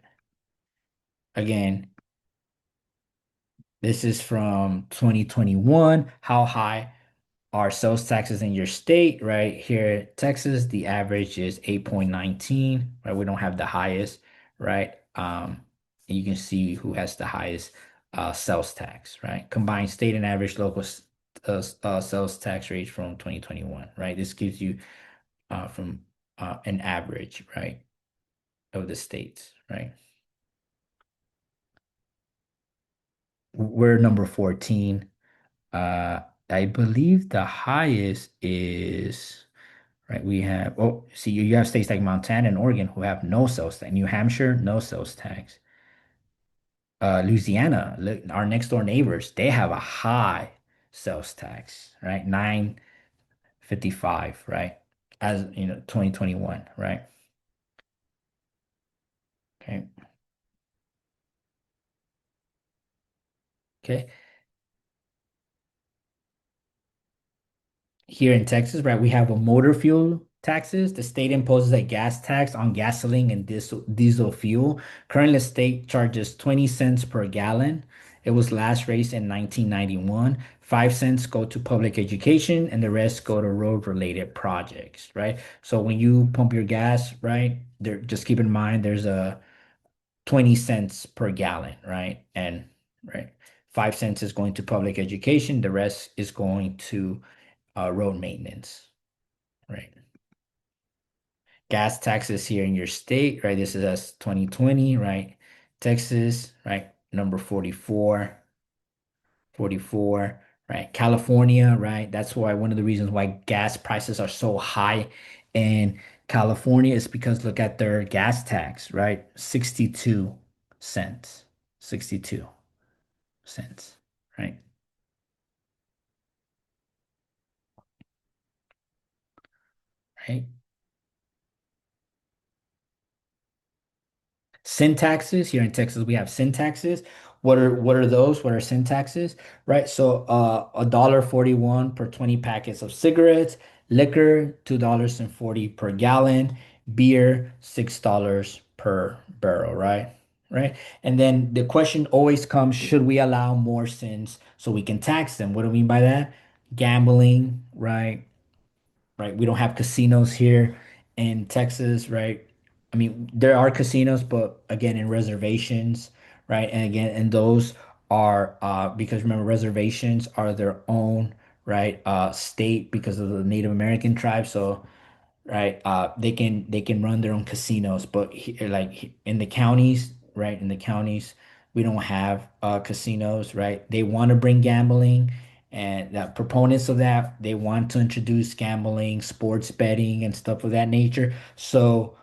Again, this is from 2021. How high are sales taxes in your state? Right here, Texas, the average is 8.19, right? We don't have the highest, right? And you can see who has the highest sales tax, right? Combined state and average local sales tax rates from 2021, right? This gives you from an average, right, of the states, right? We're number 14. Uh, I believe the highest is right. We have see you have states like Montana and Oregon who have no sales tax. New Hampshire, no sales tax. Louisiana, our next door neighbors, they have a high sales tax, right? 9.55, right? As you know, 2021, right? Okay. Okay. Here in Texas, right, we have a motor fuel taxes. The state imposes a gas tax on gasoline and diesel fuel. Currently, the state charges 20 cents per gallon. It was last raised in 1991. 5 cents go to public education and the rest go to road related projects, right? So when you pump your gas, right, there just keep in mind there's a 20 cents per gallon, right? And right, 5 cents is going to public education, the rest is going to road maintenance, right? Gas taxes here in your state, right? This is us 2020, right? Texas, right? Number 44, 44, right? California, right? That's why one of the reasons why gas prices are so high in California is because look at their gas tax, right? 62 cents, 62 cents, right? Right? Sin taxes here in Texas, we have sin taxes. What are those? What are sin taxes? Right. So $1.41 per 20 packets of cigarettes, liquor, $2.40 per gallon, beer, $6 per barrel, right? Right. And then the question always comes, should we allow more sins so we can tax them? What do I mean by that? Gambling, right? Right? We don't have casinos here in Texas, right? I mean, there are casinos, but again, in reservations, right? And again, and those are because remember, reservations are their own, right? State because of the Native American tribe. So right? They can run their own casinos, but in the counties, right? In the counties, we don't have casinos, right? They want to bring gambling, and the proponents of that they want to introduce gambling, sports betting, and stuff of that nature. So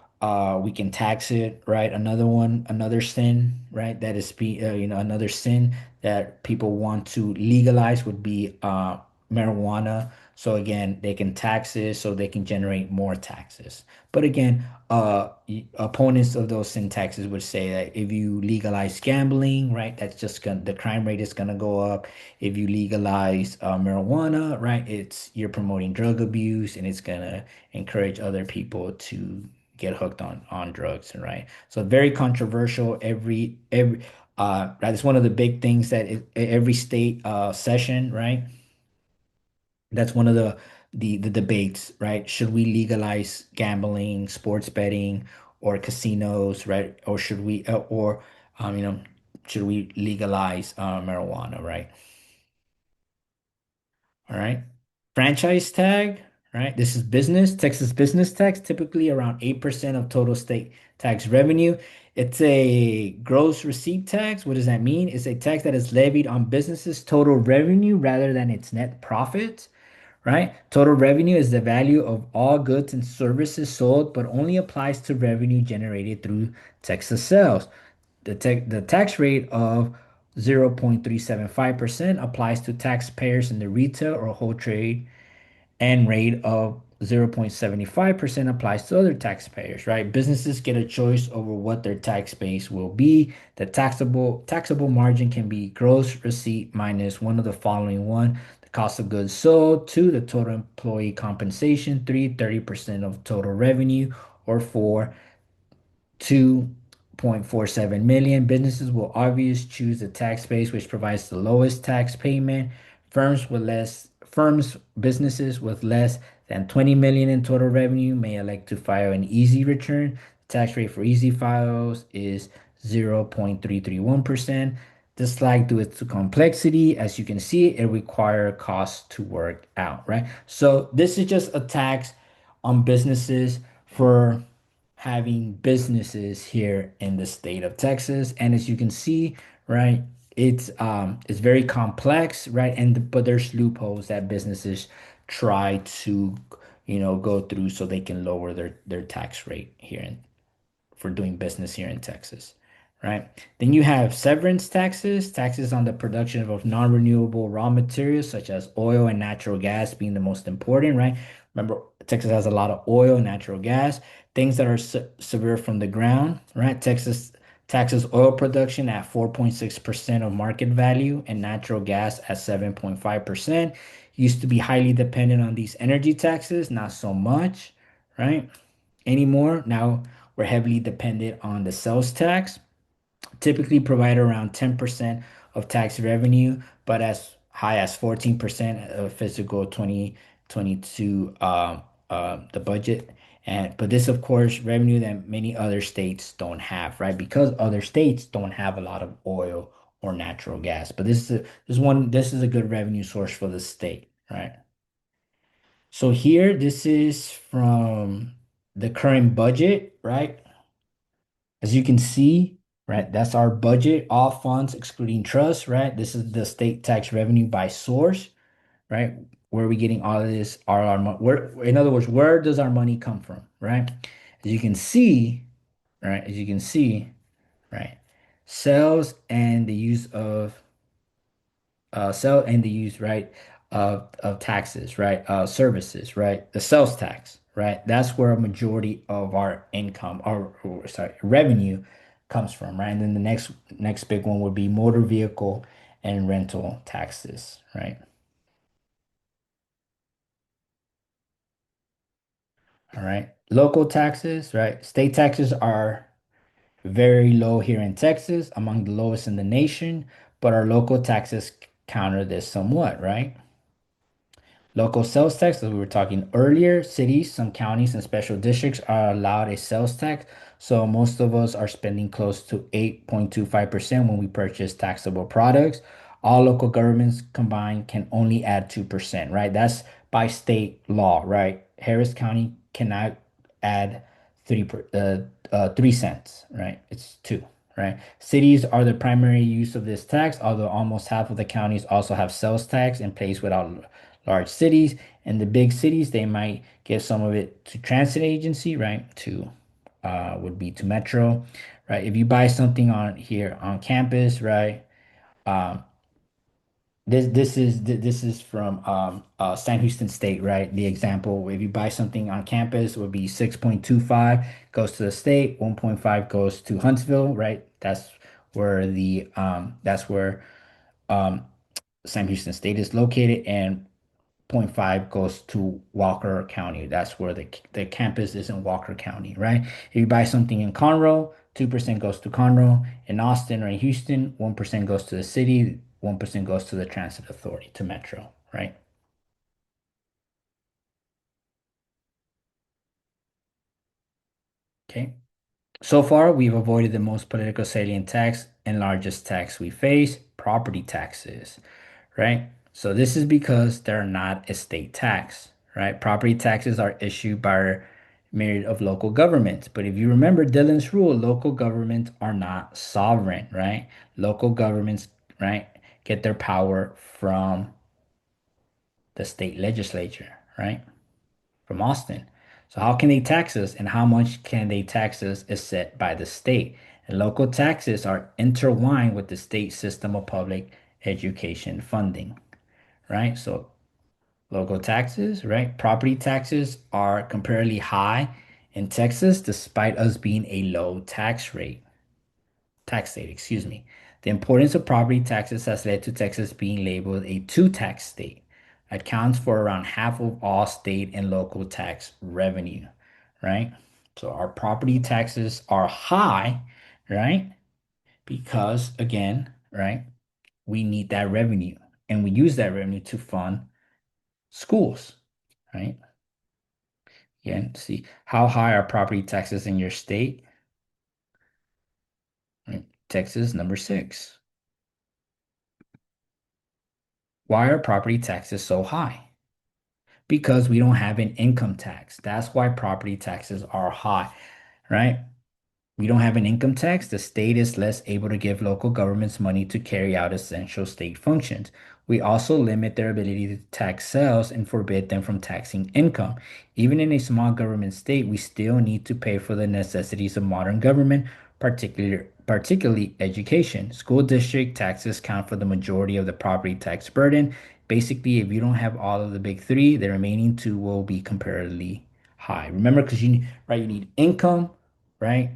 we can tax it, right? Another sin, right? That is another sin that people want to legalize would be marijuana. So again, they can tax it so they can generate more taxes. But again, opponents of those sin taxes would say that if you legalize gambling, right, that's just gonna the crime rate is gonna go up. If you legalize marijuana, right, it's you're promoting drug abuse and it's gonna encourage other people to get hooked on drugs, right? So very controversial. That's one of the big things that every state session, right? That's one of the debates, right? Should we legalize gambling, sports betting, or casinos, right? Or should we, or you know, should we legalize marijuana, right? All right. Franchise tag. right? This is business, Texas business tax, typically around 8% of total state tax revenue. It's a gross receipt tax. What does that mean? It's a tax that is levied on businesses' total revenue rather than its net profit, right? Total revenue is the value of all goods and services sold, but only applies to revenue generated through Texas sales. The tax rate of 0.375% applies to taxpayers in the retail or whole trade, and rate of 0.75% applies to other taxpayers, right? Businesses get a choice over what their tax base will be. The taxable margin can be gross receipt minus one of the following: one, the cost of goods sold; two, the total employee compensation; three, 30% of total revenue; or four, 2.47 million. Businesses will always choose the tax base which provides the lowest tax payment. Businesses with less than 20 million in total revenue may elect to file an easy return. The tax rate for easy files is 0.331%. This slide, due to complexity, as you can see, it requires costs to work out, right? So this is just a tax on businesses for having businesses here in the state of Texas. And as you can see, right, it's very complex, right? And but there's loopholes that businesses try to, go through so they can lower their tax rate here for doing business here in Texas, right? Then you have severance taxes, taxes on the production of non-renewable raw materials such as oil and natural gas being the most important, right? Remember, Texas has a lot of oil and natural gas, things that are severe from the ground, right? Texas taxes oil production at 4.6% of market value and natural gas at 7.5%. Used to be highly dependent on these energy taxes, not so much, right? Anymore. Now we're heavily dependent on the sales tax, typically provide around 10% of tax revenue, but as high as 14% of fiscal 2022, the budget. But this, of course, revenue that many other states don't have, right? Because other states don't have a lot of oil or natural gas. But this is a good revenue source for the state, right? So here, this is from the current budget, right? As you can see, right, that's our budget, all funds excluding trust, right? This is the state tax revenue by source, right? Where are we getting all of this? Our money, in other words, where does our money come from, right? As you can see, right, as you can see, right, sales and the use of sell and the use, right, of taxes, right, services, right, the sales tax, right. That's where a majority of our income, or sorry, revenue comes from, right. And then the next big one would be motor vehicle and rental taxes, right. All right. Local taxes, right. State taxes are very low here in Texas, among the lowest in the nation, but our local taxes counter this somewhat, right? Local sales tax, as we were talking earlier, cities, some counties, and special districts are allowed a sales tax. So most of us are spending close to 8.25% when we purchase taxable products. All local governments combined can only add 2%, right? That's by state law, right? Harris County cannot add 3 cents, right? It's two, right? Cities are the primary use of this tax, although almost half of the counties also have sales tax in place without large cities. And the big cities, they might give some of it to transit agency, right? To would be to Metro, right? If you buy something on here on campus, right? Um, this is from San Houston State, right? The example, if you buy something on campus, would be 6.25 goes to the state, 1.5 goes to Huntsville, right? That's where um, Sam Houston State is located, and zero point 0.5 goes to Walker County. That's where the campus is in Walker County, right? If you buy something in Conroe, 2% goes to Conroe. In Austin or in Houston, 1% goes to the city, 1% goes to the transit authority, to Metro, right? Okay. So far, we've avoided the most political salient tax and largest tax we face, property taxes, right? So this is because they're not a state tax, right? Property taxes are issued by a myriad of local governments. But if you remember Dillon's rule, local governments are not sovereign, right? Local governments, right, get their power from the state legislature, right? From Austin. So how can they tax us and how much can they tax us is set by the state. And local taxes are intertwined with the state system of public education funding, right? So local taxes, right? Property taxes are comparatively high in Texas despite us being a low tax state, excuse me. The importance of property taxes has led to Texas being labeled a two-tax state. Accounts for around half of all state and local tax revenue, right? So our property taxes are high, right? Because again, right, we need that revenue and we use that revenue to fund schools, right? Again, see how high are property taxes in your state? Right? Texas, number 6. Why are property taxes so high? Because we don't have an income tax. That's why property taxes are high, right? We don't have an income tax. The state is less able to give local governments money to carry out essential state functions. We also limit their ability to tax sales and forbid them from taxing income. Even in a small government state, we still need to pay for the necessities of modern government, particularly education. School district taxes count for the majority of the property tax burden. Basically, if you don't have all of the big three, the remaining two will be comparatively high. Remember, because right, you need income, right?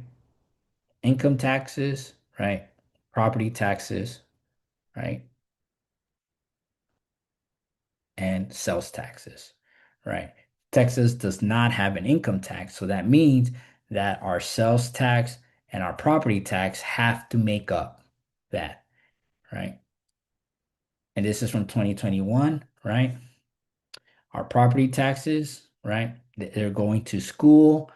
Income taxes, right? Property taxes, right? And sales taxes, right? Texas does not have an income tax, so that means that our sales tax and our property tax have to make up that, right? And this is from 2021, right? Our property taxes, right? They're going to school,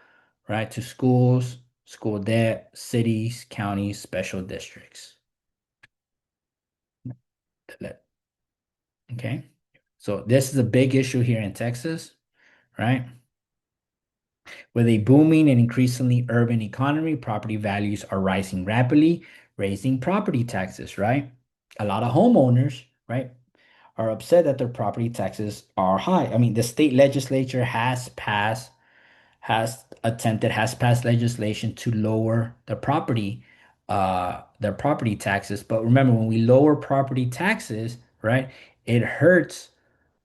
right? To schools, school debt, cities, counties, special districts. Okay. So this is a big issue here in Texas, right? With a booming and increasingly urban economy, property values are rising rapidly, raising property taxes, right? A lot of homeowners, right, are upset that their property taxes are high. I mean, the state legislature has passed legislation to lower their property taxes. But remember, when we lower property taxes, right, it hurts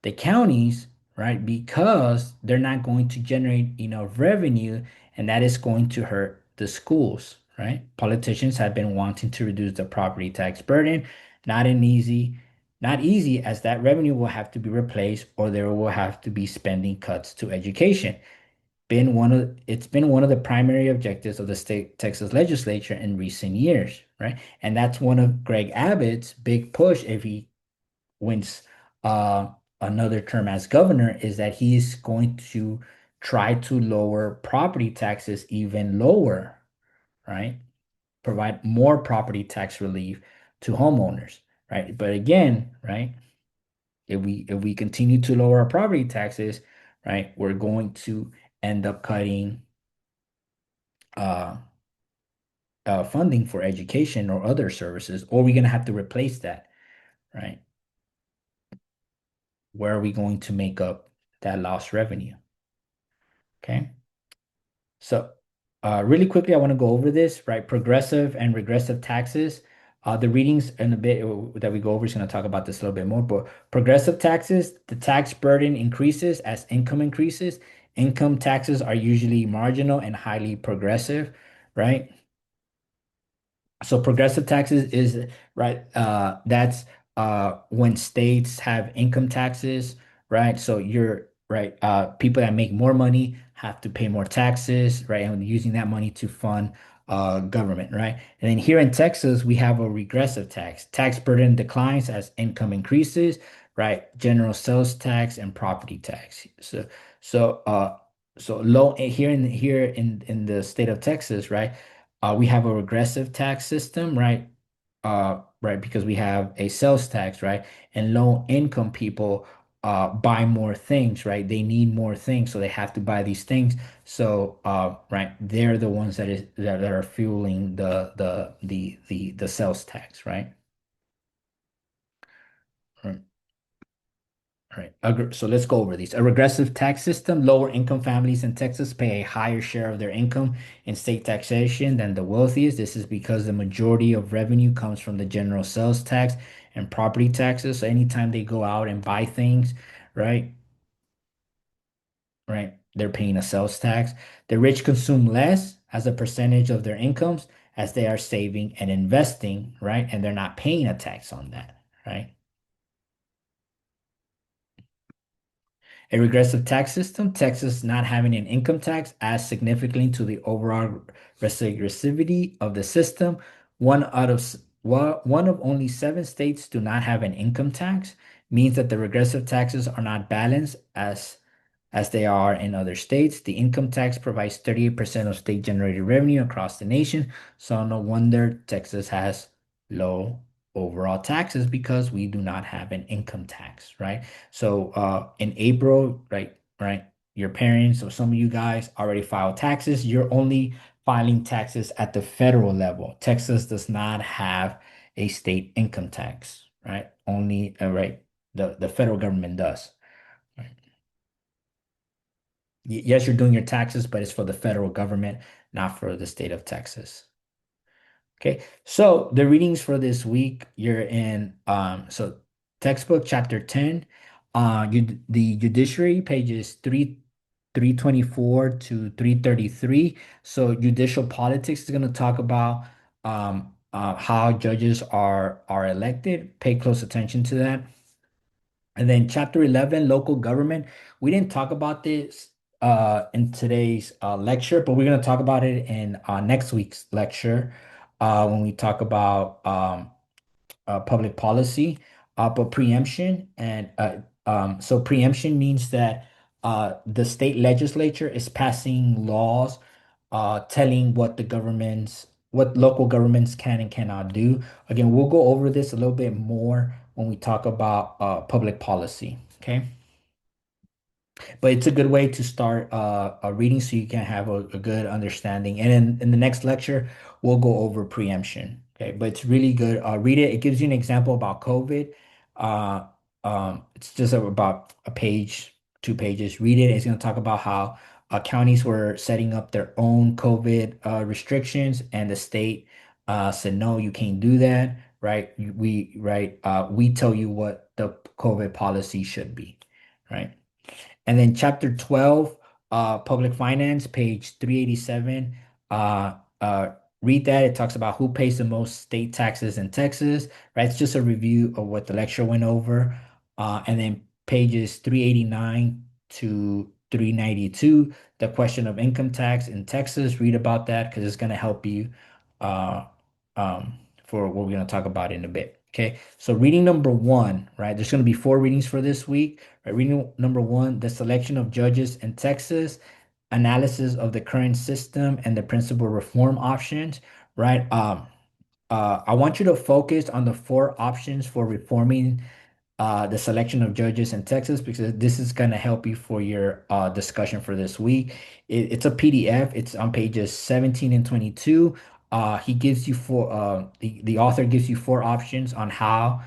the counties, right? Because they're not going to generate enough revenue, and that is going to hurt the schools, right? Politicians have been wanting to reduce the property tax burden, not an easy, not easy as that revenue will have to be replaced or there will have to be spending cuts to education. It's been one of the primary objectives of the state Texas legislature in recent years, right? And that's one of Greg Abbott's big push if he wins uh, another term as governor is that he's going to try to lower property taxes even lower, right? Provide more property tax relief to homeowners, right? But again, right, if we continue to lower our property taxes, right, we're going to end up cutting uh, funding for education or other services, or we're gonna have to replace that, right? Where are we going to make up that lost revenue? Okay. So, really quickly, I want to go over this, right? Progressive and regressive taxes. The readings in a bit that we go over is going to talk about this a little bit more, but progressive taxes, the tax burden increases as income increases. Income taxes are usually marginal and highly progressive, right? So progressive taxes is right. That's when states have income taxes, right? So you're right. People that make more money have to pay more taxes, right? And using that money to fund government, right? And then here in Texas, we have a regressive tax. Tax burden declines as income increases, right? General sales tax and property tax. So so low here in the state of Texas, right? We have a regressive tax system, right, because we have a sales tax, right? And low income people buy more things, right? They need more things, so they have to buy these things. So, right, they're the ones that are fueling the sales tax, right? Right. Right. So let's go over these. A regressive tax system, lower income families in Texas pay a higher share of their income in state taxation than the wealthiest. This is because the majority of revenue comes from the general sales tax and property taxes. So anytime they go out and buy things, right, right, they're paying a sales tax. The rich consume less as a percentage of their incomes as they are saving and investing, right? And they're not paying a tax on that, right? A regressive tax system, Texas not having an income tax adds significantly to the overall regressivity of the system. One of only 7 states do not have an income tax, means that the regressive taxes are not balanced as they are in other states. The income tax provides 38% of state generated revenue across the nation. So no wonder Texas has low overall taxes because we do not have an income tax, right? So in April, right, your parents or some of you guys already filed taxes. You're only filing taxes at the federal level. Texas does not have a state income tax, right? Only right, the federal government does. Right? Yes, you're doing your taxes, but it's for the federal government, not for the state of Texas. Okay, so the readings for this week, you're in so textbook chapter 10, the judiciary pages 324 to 333. So judicial politics is going to talk about how judges are elected. Pay close attention to that. And then chapter 11, local government. We didn't talk about this in today's lecture, but we're going to talk about it in next week's lecture when we talk about public policy, but preemption. And so preemption means that the state legislature is passing laws telling what local governments can and cannot do. Again, we'll go over this a little bit more when we talk about public policy. Okay. But it's a good way to start a reading so you can have a good understanding. And in the next lecture, we'll go over preemption. Okay, but it's really good. Read it. It gives you an example about COVID. Uh, it's just about a page, 2 pages. Read it. It's going to talk about how counties were setting up their own COVID restrictions, and the state said, no, you can't do that. Right? We tell you what the COVID policy should be. Right? And then chapter 12, public finance, page 387. Uh, uh, read that. It talks about who pays the most state taxes in Texas, right? It's just a review of what the lecture went over. And then pages 389 to 392, the question of income tax in Texas. Read about that because it's going to help you uh, um, for what we're going to talk about in a bit. Okay, so reading number one, right? There's going to be 4 readings for this week. Right, reading number one, the selection of judges in Texas, analysis of the current system and the principal reform options, right? I want you to focus on the 4 options for reforming the selection of judges in Texas because this is going to help you for your discussion for this week. It's a PDF. It's on pages 17 and 22. He gives you the author gives you 4 options on how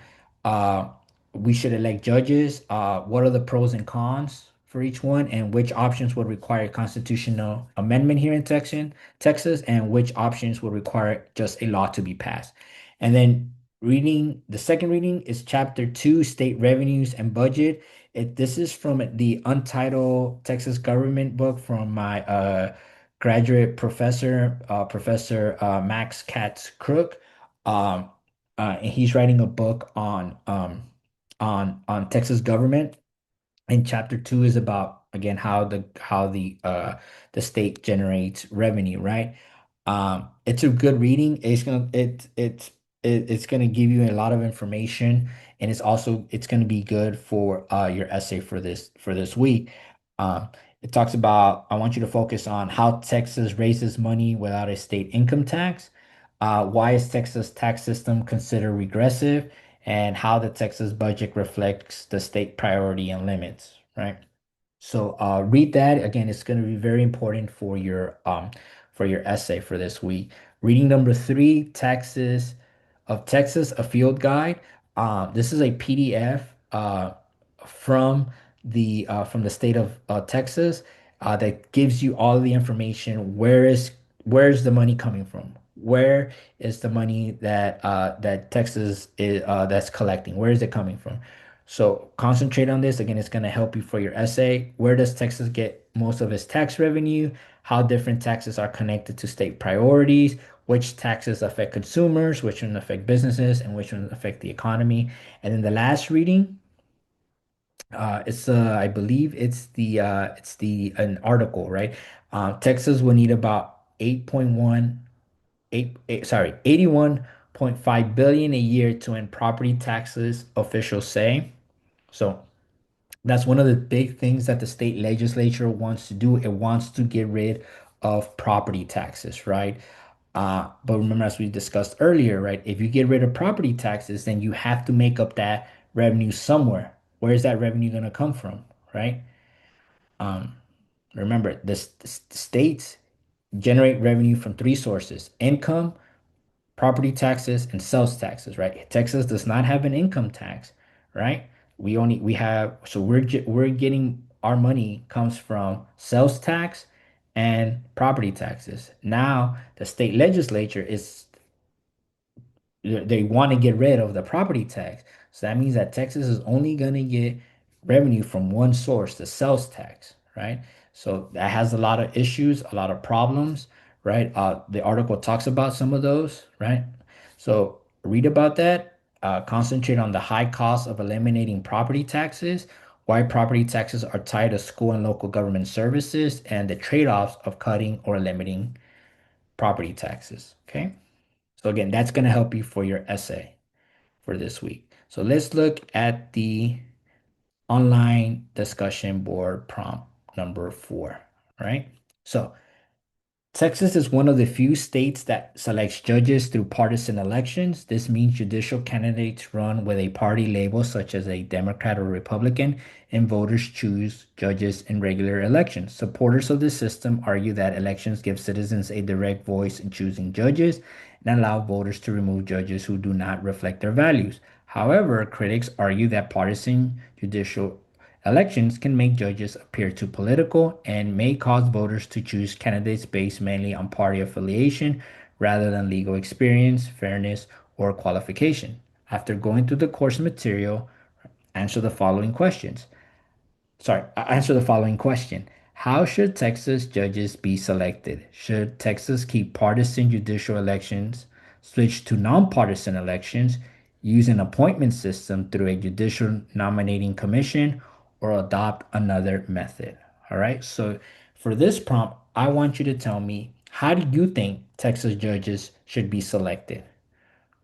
uh, we should elect judges. What are the pros and cons for each one, and which options would require constitutional amendment here in Texas, and which options would require just a law to be passed. And then the second reading is chapter 2, state revenues and budget. This is from the Untitled Texas Government book from my graduate professor, Professor Max Katz Crook. Um, and he's writing a book on Texas government. And chapter 2 is about again how the state generates revenue, right? It's a good reading. It's gonna give you a lot of information, and it's gonna be good for your essay for this week. Um, it talks about I want you to focus on how Texas raises money without a state income tax. Why is Texas tax system considered regressive? and how the Texas budget reflects the state priority and limits, right? So read that again. It's going to be very important for your essay for this week. Reading number three, Texas, a field guide. This is a PDF from from the state of Texas that gives you all the information. Where's the money coming from? Where is the money that Texas is that's collecting? Where is it coming from? So concentrate on this. Again, it's going to help you for your essay. Where does Texas get most of its tax revenue? How different taxes are connected to state priorities? Which taxes affect consumers? Which ones affect businesses? And which ones affect the economy? And then the last reading, it's I believe it's the an article, right? Texas will need about 81.5 billion a year to end property taxes, officials say. So that's one of the big things that the state legislature wants to do. It wants to get rid of property taxes, right? But remember, as we discussed earlier, right? If you get rid of property taxes, then you have to make up that revenue somewhere. Where is that revenue going to come from, right? Um, Remember, the states generate revenue from three sources: income, property taxes, and sales taxes, right? Texas does not have an income tax, right? We have so we're getting our money comes from sales tax and property taxes. Now the state legislature is they want to get rid of the property tax. So that means that Texas is only going to get revenue from one source, the sales tax, right? So that has a lot of issues, a lot of problems, right? The article talks about some of those, right? So read about that. Concentrate on the high cost of eliminating property taxes, why property taxes are tied to school and local government services, and the trade-offs of cutting or limiting property taxes. Okay. So again, that's going to help you for your essay for this week. So let's look at the online discussion board prompt number 4, right? So Texas is one of the few states that selects judges through partisan elections. This means judicial candidates run with a party label, such as a Democrat or Republican, and voters choose judges in regular elections. Supporters of this system argue that elections give citizens a direct voice in choosing judges and allow voters to remove judges who do not reflect their values. However, critics argue that partisan judicial elections can make judges appear too political and may cause voters to choose candidates based mainly on party affiliation rather than legal experience, fairness, or qualification. After going through the course material, answer the following questions. Answer the following question. How should Texas judges be selected? Should Texas keep partisan judicial elections, switch to nonpartisan elections, use an appointment system through a judicial nominating commission, or adopt another method? All right. So for this prompt, I want you to tell me, how do you think Texas judges should be selected?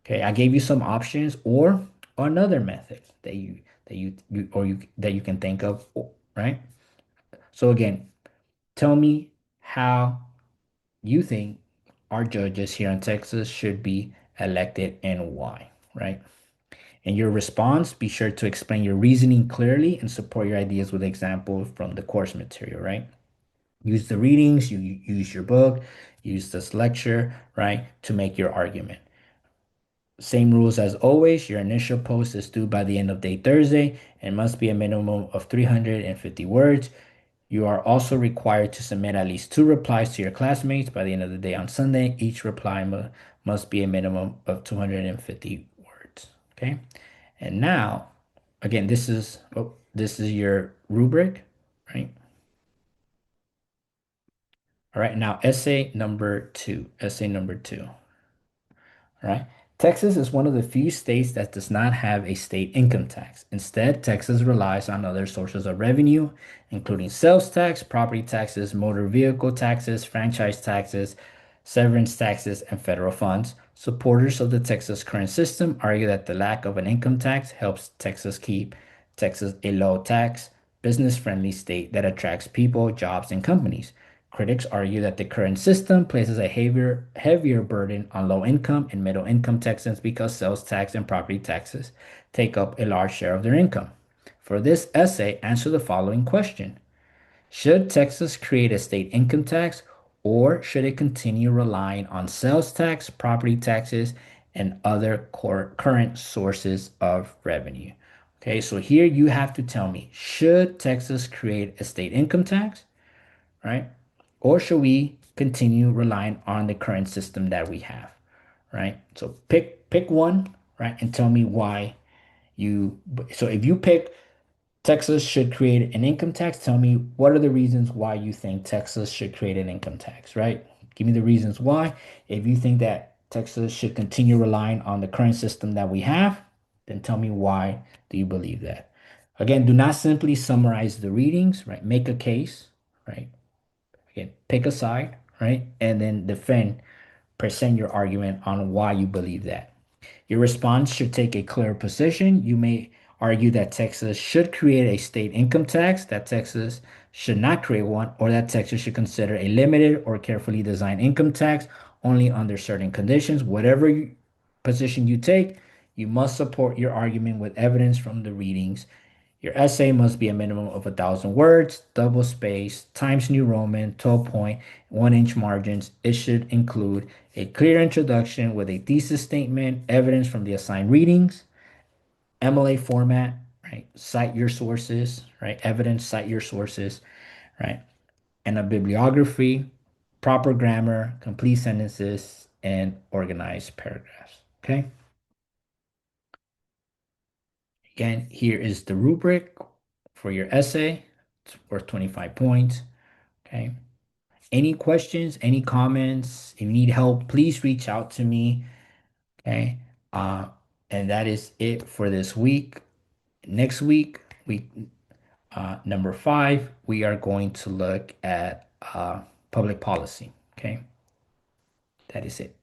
Okay, I gave you some options or another method that you can think of, right? So again, tell me how you think our judges here in Texas should be elected and why, right? In your response, be sure to explain your reasoning clearly and support your ideas with examples from the course material, right? Use the readings, you use your book, use this lecture, right, to make your argument. Same rules as always. Your initial post is due by the end of day Thursday and must be a minimum of 350 words. You are also required to submit at least 2 replies to your classmates by the end of the day on Sunday. Each reply must be a minimum of 250 words. Okay. And now, again, this is your rubric, right? All right. Now, essay number two. Essay number two. Right? Texas is one of the few states that does not have a state income tax. Instead, Texas relies on other sources of revenue, including sales tax, property taxes, motor vehicle taxes, franchise taxes, severance taxes, and federal funds. Supporters of the Texas current system argue that the lack of an income tax helps Texas keep Texas a low tax, business friendly state that attracts people, jobs, and companies. Critics argue that the current system places a heavier burden on low income and middle income Texans because sales tax and property taxes take up a large share of their income. For this essay, answer the following question. Should Texas create a state income tax, or should it continue relying on sales tax, property taxes, and other current sources of revenue? Okay, so here you have to tell me, should Texas create a state income tax, right? Or should we continue relying on the current system that we have, right? So pick one, right, and tell me why you. So if you pick Texas should create an income tax, tell me what are the reasons why you think Texas should create an income tax, right? Give me the reasons why. If you think that Texas should continue relying on the current system that we have, then tell me why do you believe that? Again, do not simply summarize the readings, right? Make a case, right? Again, pick a side, right? And then present your argument on why you believe that. Your response should take a clear position. You may argue that Texas should create a state income tax, that Texas should not create one, or that Texas should consider a limited or carefully designed income tax only under certain conditions. Position you take, you must support your argument with evidence from the readings. Your essay must be a minimum of 1,000 words, double space, Times New Roman, 12 point, 1 inch margins. It should include a clear introduction with a thesis statement, evidence from the assigned readings, MLA format, right? Cite your sources, right? Evidence, cite your sources, right? And a bibliography, proper grammar, complete sentences, and organized paragraphs. Okay. Again, here is the rubric for your essay. It's worth 25 points. Okay. Any questions, any comments? If you need help, please reach out to me. Okay. Uh, and that is it for this week. Next week number 5, we are going to look at public policy. Okay. That is it.